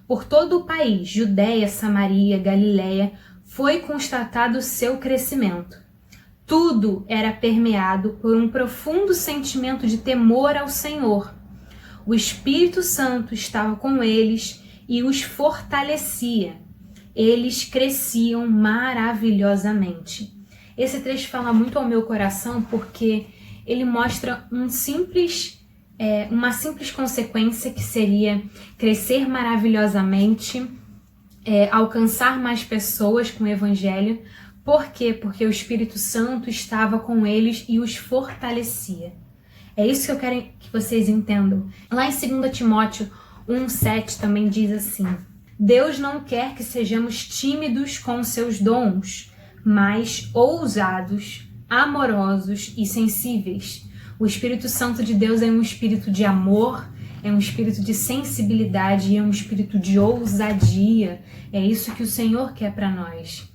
Por todo o país, Judéia, Samaria, Galiléia, foi constatado o seu crescimento. Tudo era permeado por um profundo sentimento de temor ao Senhor. O Espírito Santo estava com eles e os fortalecia. Eles cresciam maravilhosamente. Esse trecho fala muito ao meu coração porque ele mostra uma simples consequência que seria crescer maravilhosamente, alcançar mais pessoas com o Evangelho. Por quê? Porque o Espírito Santo estava com eles e os fortalecia. É isso que eu quero que vocês entendam. Lá em 2 Timóteo 1:7 também diz assim: Deus não quer que sejamos tímidos com seus dons, mas ousados, amorosos e sensíveis. O Espírito Santo de Deus é um espírito de amor, é um espírito de sensibilidade e é um espírito de ousadia. É isso que o Senhor quer para nós.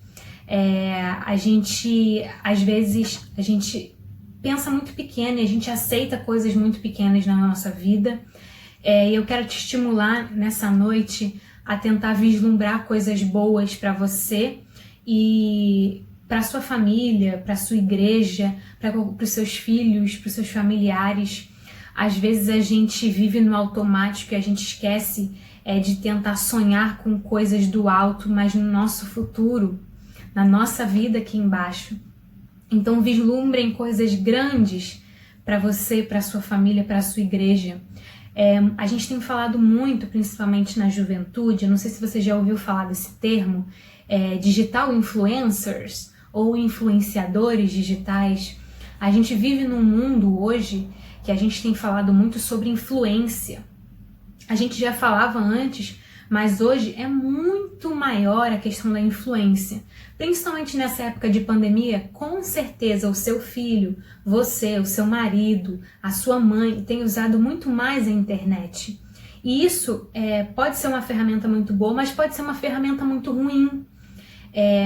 Às vezes, a gente pensa muito pequeno e a gente aceita coisas muito pequenas na nossa vida. Eu quero te estimular nessa noite a tentar vislumbrar coisas boas para você e para sua família, para sua igreja, para os seus filhos, para os seus familiares. Às vezes a gente vive no automático e a gente esquece de tentar sonhar com coisas do alto, mas no nosso futuro, na nossa vida aqui embaixo. Então vislumbrem coisas grandes para você, para sua família, para a sua igreja. A gente tem falado muito, principalmente na juventude, eu não sei se você já ouviu falar desse termo, digital influencers ou influenciadores digitais. A gente vive num mundo hoje que a gente tem falado muito sobre influência. A gente já falava antes, mas hoje é muito maior a questão da influência. Principalmente nessa época de pandemia, com certeza o seu filho, você, o seu marido, a sua mãe tem usado muito mais a internet. E isso pode ser uma ferramenta muito boa, mas pode ser uma ferramenta muito ruim.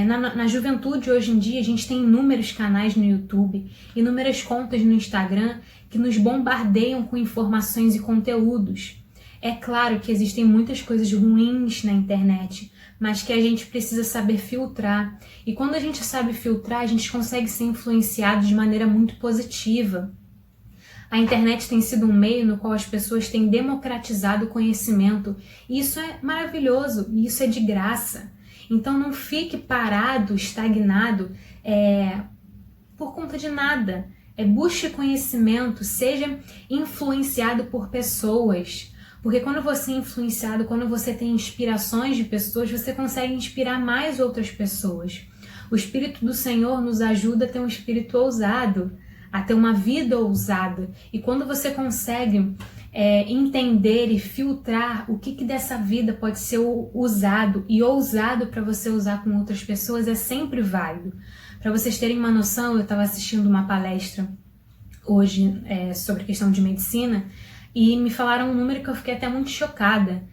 Na juventude hoje em dia a gente tem inúmeros canais no YouTube, inúmeras contas no Instagram que nos bombardeiam com informações e conteúdos. É claro que existem muitas coisas ruins na internet, mas que a gente precisa saber filtrar. E quando a gente sabe filtrar, a gente consegue ser influenciado de maneira muito positiva. A internet tem sido um meio no qual as pessoas têm democratizado o conhecimento. E isso é maravilhoso, e isso é de graça. Então não fique parado, estagnado, por conta de nada. Busque conhecimento, seja influenciado por pessoas. Porque quando você é influenciado, quando você tem inspirações de pessoas, você consegue inspirar mais outras pessoas. O Espírito do Senhor nos ajuda a ter um espírito ousado, a ter uma vida ousada. E quando você consegue entender e filtrar o que dessa vida pode ser usado e ousado para você usar com outras pessoas, é sempre válido. Para vocês terem uma noção, eu estava assistindo uma palestra hoje sobre questão de medicina e me falaram um número que eu fiquei até muito chocada.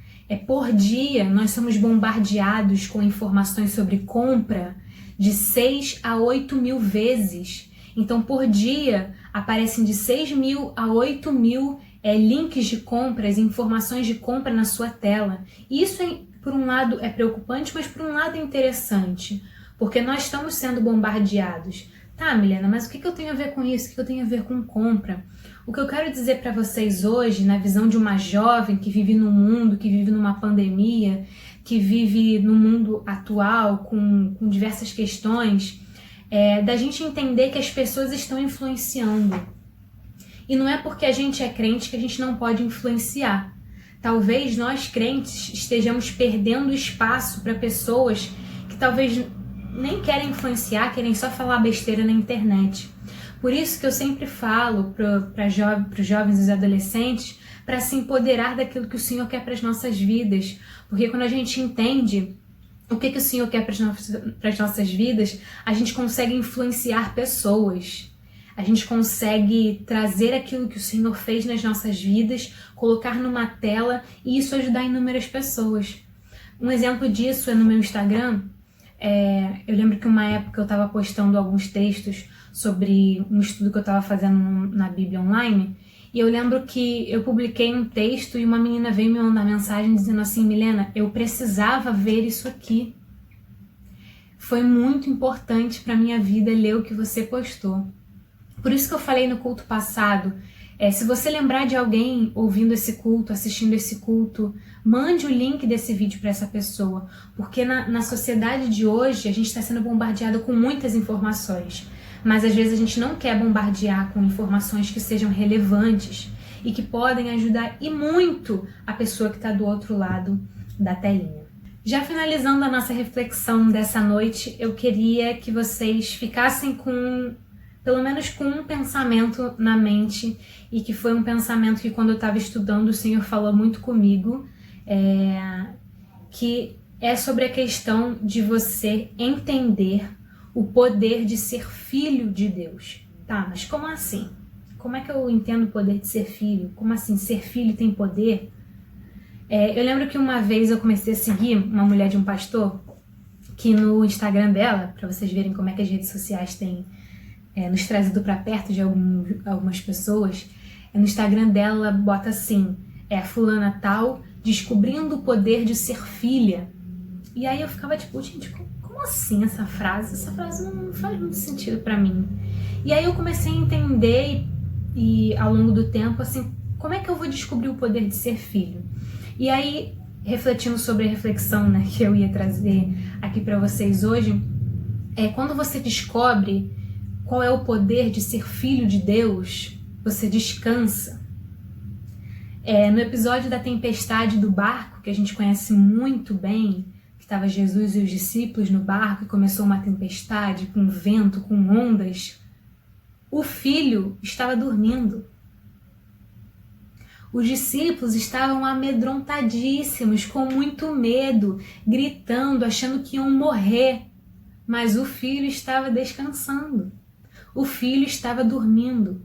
Por dia, nós somos bombardeados com informações sobre compra de 6 a 8 mil vezes. Então, por dia, aparecem de 6 mil a 8 mil links de compras, informações de compra na sua tela. E isso, por um lado, é preocupante, mas por um lado é interessante, porque nós estamos sendo bombardeados. Tá, Milena, mas o que eu tenho a ver com isso? O que eu tenho a ver com compra? O que eu quero dizer para vocês hoje, na visão de uma jovem que vive no mundo, que vive numa pandemia, que vive no mundo atual com diversas questões, da gente entender que as pessoas estão influenciando. E não é porque a gente é crente que a gente não pode influenciar. Talvez nós crentes estejamos perdendo espaço para pessoas que talvez nem querem influenciar, querem só falar besteira na internet. Por isso que eu sempre falo para os jovens e os adolescentes para se empoderar daquilo que o Senhor quer para as nossas vidas. Porque quando a gente entende o que o Senhor quer para as nossas vidas, a gente consegue influenciar pessoas. A gente consegue trazer aquilo que o Senhor fez nas nossas vidas, colocar numa tela e isso ajudar inúmeras pessoas. Um exemplo disso é no meu Instagram. Eu lembro que uma época eu estava postando alguns textos sobre um estudo que eu estava fazendo na Bíblia Online, e eu lembro que eu publiquei um texto e uma menina veio me mandar mensagem dizendo assim: Milena, eu precisava ver isso aqui. Foi muito importante para minha vida ler o que você postou. Por isso que eu falei no culto passado, se você lembrar de alguém ouvindo esse culto, assistindo esse culto, mande o link desse vídeo para essa pessoa, porque na sociedade de hoje a gente está sendo bombardeado com muitas informações, mas às vezes a gente não quer bombardear com informações que sejam relevantes e que podem ajudar e muito a pessoa que está do outro lado da telinha. Já finalizando a nossa reflexão dessa noite, eu queria que vocês ficassem pelo menos com um pensamento na mente, e que foi um pensamento que quando eu estava estudando o Senhor falou muito comigo, que é sobre a questão de você entender o poder de ser filho de Deus. Tá, mas como assim? Como é que eu entendo o poder de ser filho? Como assim, ser filho tem poder? Eu lembro que uma vez eu comecei a seguir uma mulher de um pastor, que no Instagram dela, para vocês verem como é que as redes sociais têm nos trazido para perto de algumas pessoas, no Instagram dela bota assim, a fulana tal, descobrindo o poder de ser filha. E aí eu ficava tipo, gente, como assim essa frase? Essa frase não faz muito sentido para mim. E aí eu comecei a entender e ao longo do tempo, assim, como é que eu vou descobrir o poder de ser filho? E aí, refletindo sobre a reflexão, né, que eu ia trazer aqui para vocês hoje, quando você descobre qual é o poder de ser filho de Deus, você descansa. No episódio da tempestade do barco, que a gente conhece muito bem, que estava Jesus e os discípulos no barco e começou uma tempestade com vento, com ondas, o filho estava dormindo. Os discípulos estavam amedrontadíssimos, com muito medo, gritando, achando que iam morrer, mas o filho estava descansando. O filho estava dormindo.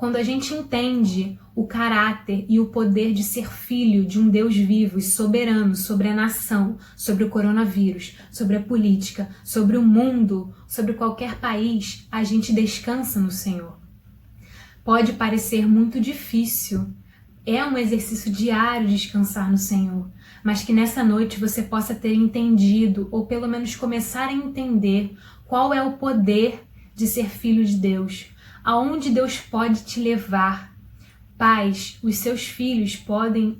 quando a gente entende o caráter e o poder de ser filho de um Deus vivo e soberano sobre a nação, sobre o coronavírus, sobre a política, sobre o mundo, sobre qualquer país, a gente descansa no Senhor. Pode parecer muito difícil, é um exercício diário descansar no Senhor, mas que nessa noite você possa ter entendido, ou pelo menos começar a entender, qual é o poder de ser filho de Deus, aonde Deus pode te levar. Pais, os seus filhos podem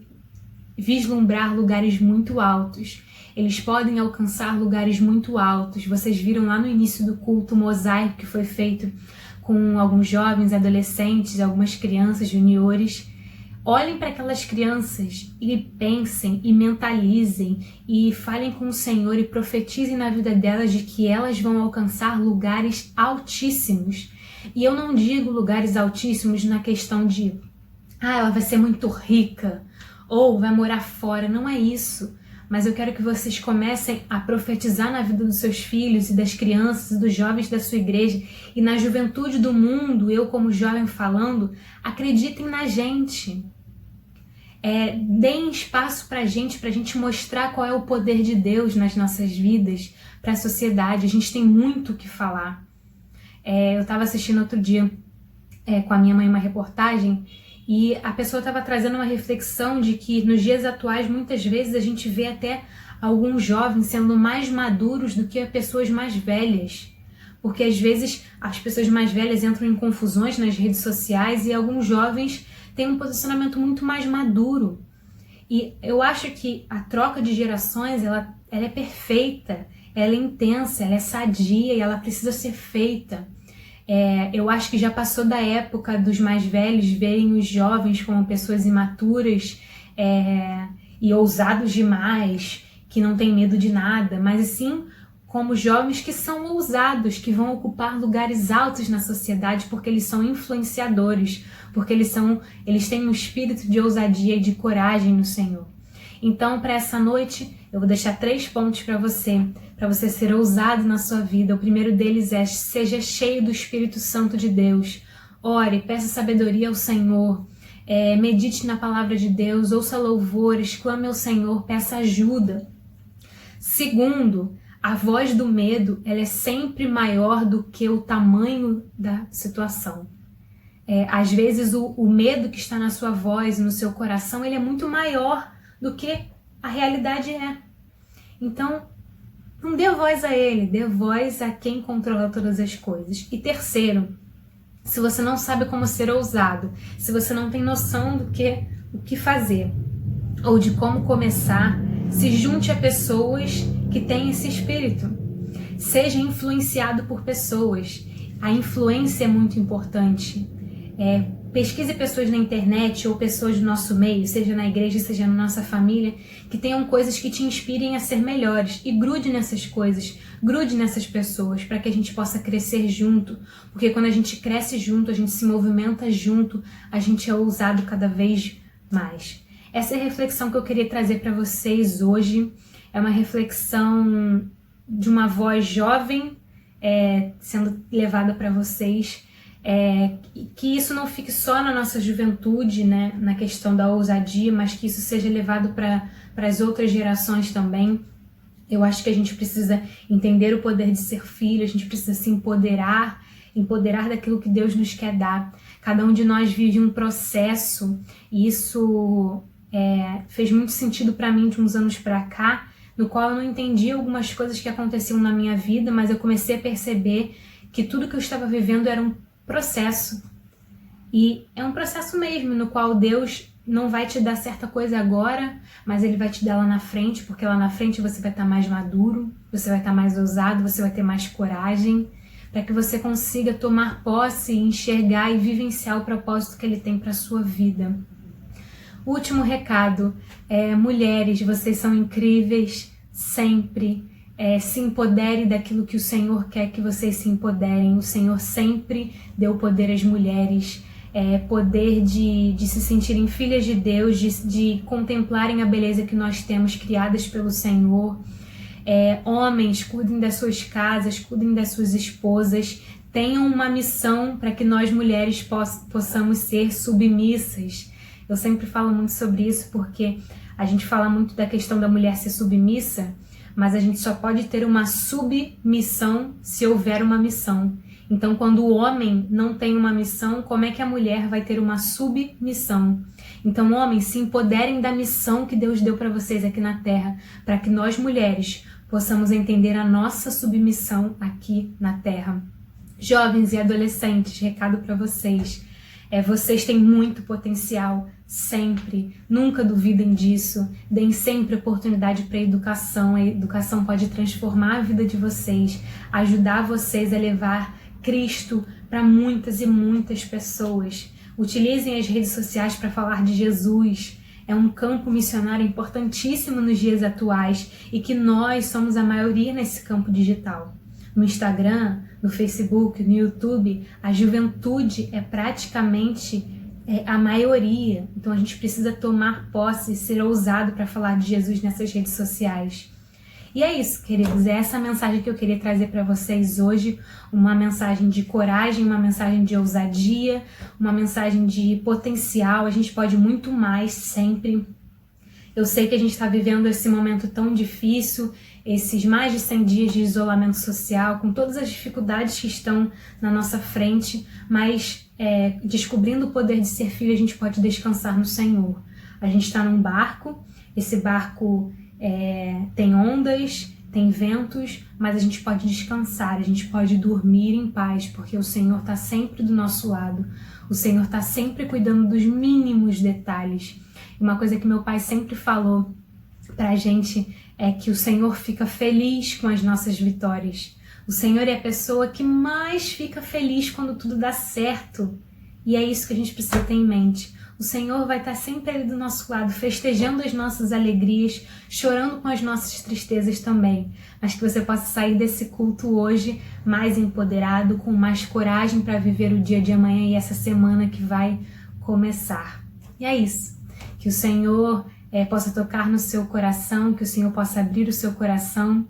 vislumbrar lugares muito altos, eles podem alcançar lugares muito altos. Vocês viram lá no início do culto o mosaico que foi feito com alguns jovens, adolescentes, algumas crianças, juniores. Olhem para aquelas crianças e pensem e mentalizem e falem com o Senhor e profetizem na vida delas de que elas vão alcançar lugares altíssimos. E eu não digo lugares altíssimos na questão de ela vai ser muito rica ou vai morar fora, não é isso. Mas eu quero que vocês comecem a profetizar na vida dos seus filhos e das crianças e dos jovens da sua igreja e na juventude do mundo. Eu como jovem falando, acreditem na gente. Deem espaço pra gente mostrar qual é o poder de Deus nas nossas vidas, para a sociedade. A gente tem muito o que falar. Eu estava assistindo outro dia com a minha mãe uma reportagem e a pessoa estava trazendo uma reflexão de que nos dias atuais muitas vezes a gente vê até alguns jovens sendo mais maduros do que as pessoas mais velhas, porque às vezes as pessoas mais velhas entram em confusões nas redes sociais e alguns jovens têm um posicionamento muito mais maduro. E eu acho que a troca de gerações ela é perfeita, ela é intensa, ela é sadia e ela precisa ser feita. Eu acho que já passou da época dos mais velhos verem os jovens como pessoas imaturas e ousados demais, que não têm medo de nada, mas sim como jovens que são ousados, que vão ocupar lugares altos na sociedade porque eles são influenciadores, porque eles têm um espírito de ousadia e de coragem no Senhor. Então, para essa noite, eu vou deixar 3 pontos para você ser ousado na sua vida. O primeiro deles é: seja cheio do Espírito Santo de Deus. Ore, peça sabedoria ao Senhor, medite na palavra de Deus, ouça louvores, clame ao Senhor, peça ajuda. Segundo, a voz do medo ela é sempre maior do que o tamanho da situação. Às vezes o medo que está na sua voz e no seu coração ele é muito maior do que a realidade é. Então, não dê voz a ele, dê voz a quem controla todas as coisas. E terceiro, se você não sabe como ser ousado, se você não tem noção do o que fazer ou de como começar, se junte a pessoas que têm esse espírito. Seja influenciado por pessoas. A influência é muito importante. Pesquise pessoas na internet ou pessoas do nosso meio, seja na igreja, seja na nossa família, que tenham coisas que te inspirem a ser melhores. E grude nessas coisas, grude nessas pessoas, para que a gente possa crescer junto. Porque quando a gente cresce junto, a gente se movimenta junto, a gente é ousado cada vez mais. Essa é a reflexão que eu queria trazer para vocês hoje. É uma reflexão de uma voz jovem sendo levada para vocês. Que isso não fique só na nossa juventude, né, na questão da ousadia, mas que isso seja levado para as outras gerações também. Eu acho que a gente precisa entender o poder de ser filho, a gente precisa se empoderar daquilo que Deus nos quer dar. Cada um de nós vive um processo e isso fez muito sentido para mim de uns anos para cá, no qual eu não entendia algumas coisas que aconteciam na minha vida, mas eu comecei a perceber que tudo que eu estava vivendo era um processo. E é um processo mesmo, no qual Deus não vai te dar certa coisa agora, mas Ele vai te dar lá na frente, porque lá na frente você vai estar mais maduro, você vai estar mais ousado, você vai ter mais coragem, para que você consiga tomar posse, enxergar e vivenciar o propósito que Ele tem para a sua vida. Último recado, mulheres, vocês são incríveis sempre. Se empodere daquilo que o Senhor quer que vocês se empoderem. O Senhor sempre deu poder às mulheres, poder de se sentirem filhas de Deus, de contemplarem a beleza que nós temos criadas pelo Senhor. Homens, cuidem das suas casas, cuidem das suas esposas, tenham uma missão para que nós mulheres possamos ser submissas. Eu sempre falo muito sobre isso porque a gente fala muito da questão da mulher ser submissa, mas a gente só pode ter uma submissão se houver uma missão. Então, quando o homem não tem uma missão, como é que a mulher vai ter uma submissão? Então, homens, se empoderem da missão que Deus deu para vocês aqui na Terra, para que nós mulheres possamos entender a nossa submissão aqui na Terra. Jovens e adolescentes, recado para vocês. Vocês têm muito potencial, sempre, nunca duvidem disso, deem sempre oportunidade para a educação pode transformar a vida de vocês, ajudar vocês a levar Cristo para muitas e muitas pessoas. Utilizem as redes sociais para falar de Jesus, é um campo missionário importantíssimo nos dias atuais e que nós somos a maioria nesse campo digital. No Instagram, no Facebook, no YouTube, a juventude é praticamente a maioria. Então a gente precisa tomar posse e ser ousado para falar de Jesus nessas redes sociais. E é isso, queridos, é essa mensagem que eu queria trazer para vocês hoje, uma mensagem de coragem, uma mensagem de ousadia, uma mensagem de potencial. A gente pode muito mais sempre. Eu sei que a gente está vivendo esse momento tão difícil, esses mais de 100 dias de isolamento social, com todas as dificuldades que estão na nossa frente, mas descobrindo o poder de ser filho, a gente pode descansar no Senhor. A gente está num barco, esse barco tem ondas, tem ventos, mas a gente pode descansar, a gente pode dormir em paz, porque o Senhor está sempre do nosso lado, o Senhor está sempre cuidando dos mínimos detalhes. Uma coisa que meu pai sempre falou pra gente é que o Senhor fica feliz com as nossas vitórias. O Senhor é a pessoa que mais fica feliz quando tudo dá certo. E é isso que a gente precisa ter em mente. O Senhor vai estar sempre ali do nosso lado, festejando as nossas alegrias, chorando com as nossas tristezas também. Mas que você possa sair desse culto hoje mais empoderado, com mais coragem para viver o dia de amanhã e essa semana que vai começar. E é isso. Que o Senhor possa tocar no seu coração, que o Senhor possa abrir o seu coração.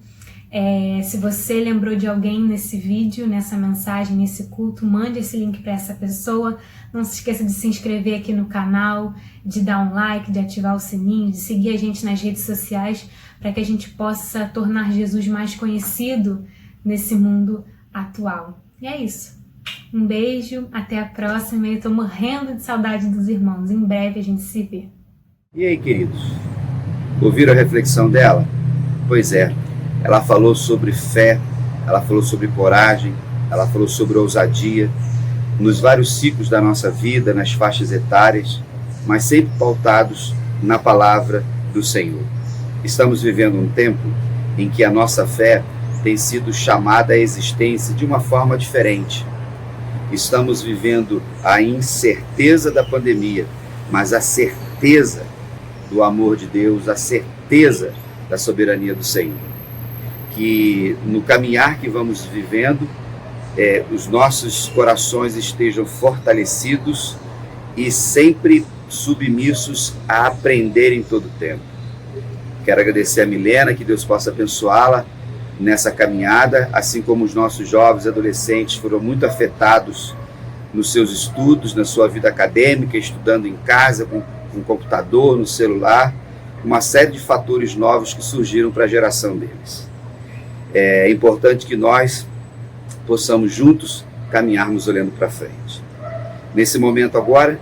Se você lembrou de alguém nesse vídeo, nessa mensagem, nesse culto, mande esse link para essa pessoa. Não se esqueça de se inscrever aqui no canal, de dar um like, de ativar o sininho, de seguir a gente nas redes sociais, para que a gente possa tornar Jesus mais conhecido nesse mundo atual. E é isso. Um beijo, até a próxima. Eu tô morrendo de saudade dos irmãos. Em breve a gente se vê. E aí, queridos? Ouviram a reflexão dela? Pois é, ela falou sobre fé, ela falou sobre coragem, ela falou sobre ousadia, nos vários ciclos da nossa vida, nas faixas etárias, mas sempre pautados na palavra do Senhor. Estamos vivendo um tempo em que a nossa fé tem sido chamada à existência de uma forma diferente. Estamos vivendo a incerteza da pandemia, mas a certeza do amor de Deus, a certeza da soberania do Senhor. Que no caminhar que vamos vivendo, os nossos corações estejam fortalecidos e sempre submissos a aprender em todo tempo. Quero agradecer a Milena, que Deus possa abençoá-la nessa caminhada, assim como os nossos jovens e adolescentes foram muito afetados nos seus estudos, na sua vida acadêmica, estudando em casa, com computador, no celular, uma série de fatores novos que surgiram para a geração deles. É importante que nós possamos juntos caminharmos olhando para frente. Nesse momento agora,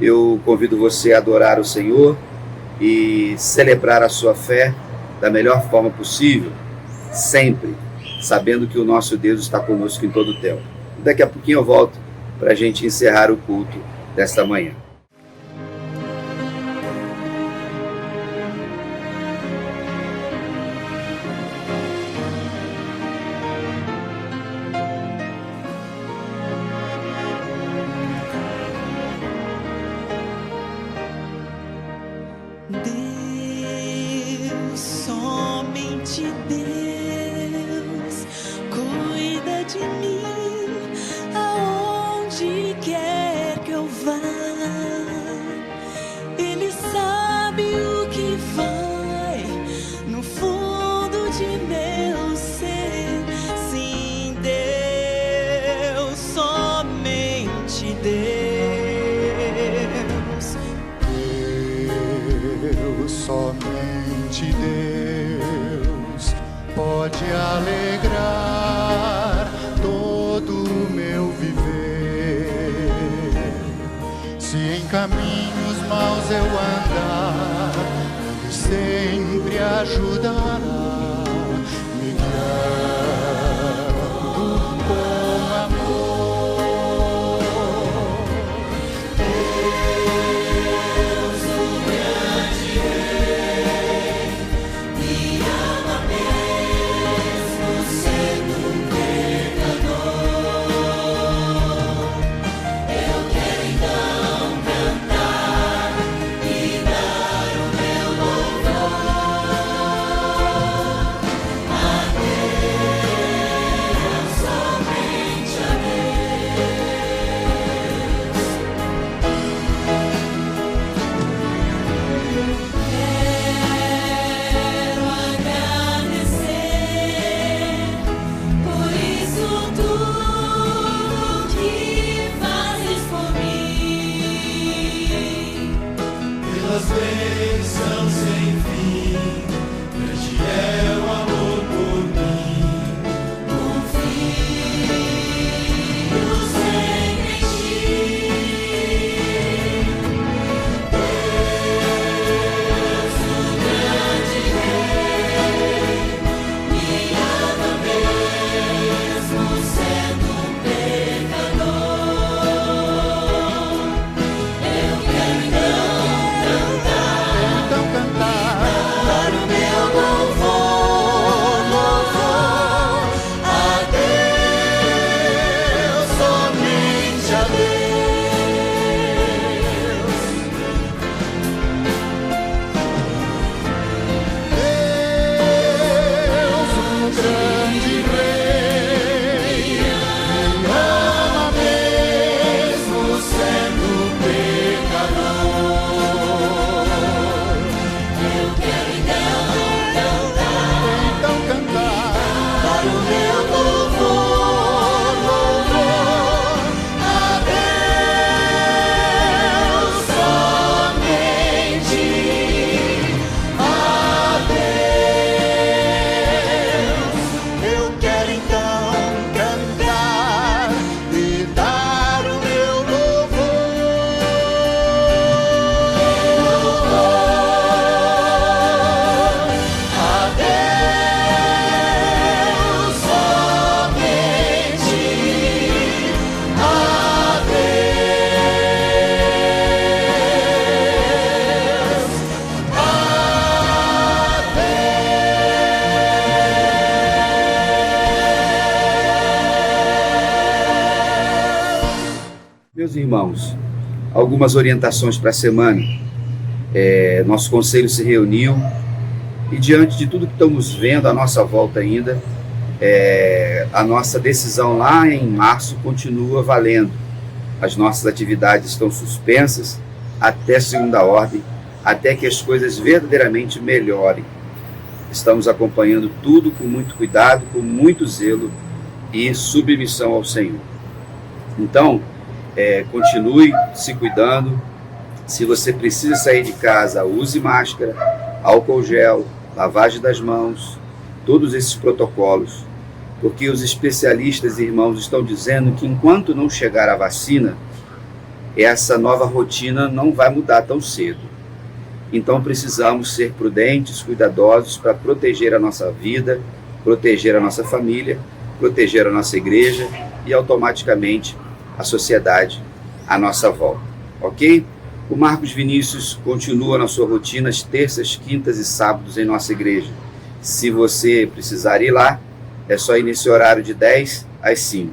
eu convido você a adorar o Senhor e celebrar a sua fé da melhor forma possível, sempre sabendo que o nosso Deus está conosco em todo o tempo. Daqui a pouquinho eu volto para a gente encerrar o culto desta manhã. Deus, somente Deus, cuida de mim aonde quer que eu vá. Ele sabe o que vai no fundo de mim. alegrar todo o meu viver. Se em caminhos maus eu andar, Ele sempre ajudará, me guiando com amor. Deus, o grande Rei, me ama mesmo sendo um pecador. Eu quero então cantar e dar o meu louvor a Deus, somente a Quero agradecer por isso tudo que fazes por mim, pelas bênçãos sem fim, grande é o amor por mim. Confio sempre em ti. Deus, o grande Rei, me ama mesmo sendo um pecador. Eu quero então cantar, dar o meu louvor a Deus, somente a Deus. Deus, o grande Rei, me ama mesmo sendo pecador. Eu quero então cantar, dar o meu louvor a Deus, somente a Deus. eu quero então cantar e dar o meu louvor A Deus, somente a Meus irmãos, algumas orientações para a semana. Nosso conselho se reuniu e, diante de tudo que estamos vendo à nossa volta ainda, a nossa decisão lá em março continua valendo. As nossas atividades estão suspensas até segunda ordem, até que as coisas verdadeiramente melhorem. Estamos acompanhando tudo com muito cuidado, com muito zelo e submissão ao Senhor. Então, continue se cuidando. Se você precisa sair de casa, use máscara, álcool gel, lavagem das mãos, todos esses protocolos, porque os especialistas e irmãos estão dizendo que enquanto não chegar a vacina, essa nova rotina não vai mudar tão cedo. Então precisamos ser prudentes, cuidadosos para proteger a nossa vida, proteger a nossa família, proteger a nossa igreja e automaticamente a sociedade à nossa volta, ok? O Marcos Vinícius continua na sua rotina às terças, quintas e sábados em nossa igreja. Se você precisar ir lá, é só ir nesse horário de 10 às 5.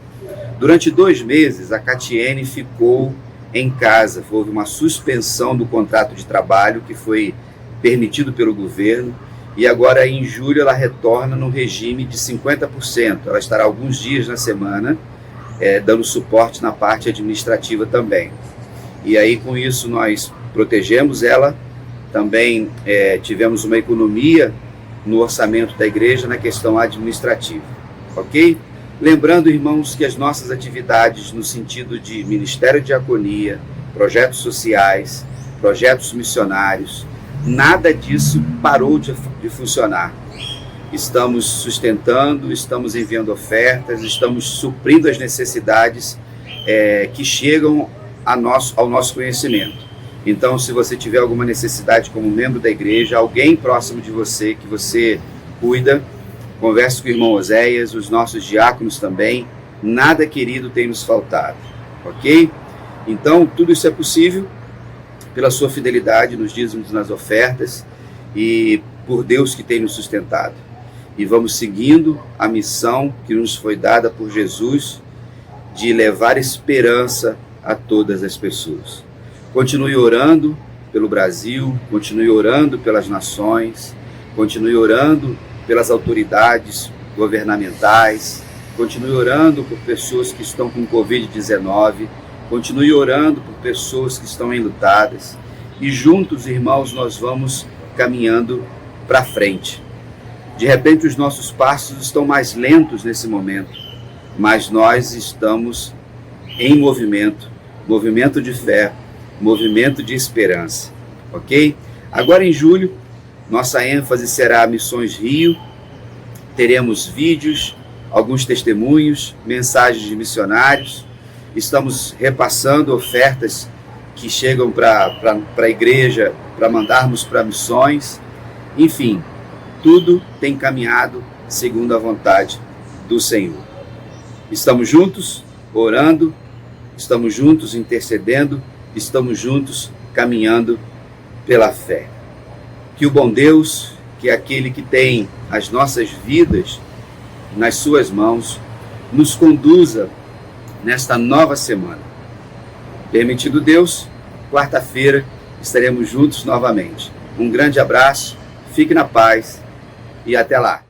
Durante 2 meses, a Catiene ficou em casa. Houve uma suspensão do contrato de trabalho que foi permitido pelo governo e agora em julho ela retorna no regime de 50%. Ela estará alguns dias na semana dando suporte na parte administrativa também. E aí com isso nós protegemos ela, também tivemos uma economia no orçamento da igreja na questão administrativa, ok? Lembrando, irmãos, que as nossas atividades no sentido de ministério de diaconia, projetos sociais, projetos missionários, nada disso parou de funcionar. estamos sustentando, estamos enviando ofertas, estamos suprindo as necessidades que chegam ao nosso conhecimento. Então, se você tiver alguma necessidade como membro da igreja, alguém próximo de você que você cuida, converse com o irmão Oséias, os nossos diáconos também. Nada, querido, tem nos faltado, ok? Então, tudo isso é possível pela sua fidelidade nos dízimos, nas ofertas e por Deus que tem nos sustentado. E vamos seguindo a missão que nos foi dada por Jesus de levar esperança a todas as pessoas. Continue orando pelo Brasil, continue orando pelas nações, continue orando pelas autoridades governamentais, continue orando por pessoas que estão com Covid-19, continue orando por pessoas que estão enlutadas e juntos, irmãos, nós vamos caminhando para frente. De repente os nossos passos estão mais lentos nesse momento, mas nós estamos em movimento, movimento de fé, movimento de esperança, ok? Agora em julho, nossa ênfase será Missões Rio, teremos vídeos, alguns testemunhos, mensagens de missionários, estamos repassando ofertas que chegam para a igreja, para mandarmos para missões, enfim, tudo tem caminhado segundo a vontade do Senhor. Estamos juntos orando, estamos juntos intercedendo, estamos juntos caminhando pela fé. Que o bom Deus, que é aquele que tem as nossas vidas nas suas mãos, nos conduza nesta nova semana. Permitido Deus, quarta-feira estaremos juntos novamente. Um grande abraço, fique na paz e até lá.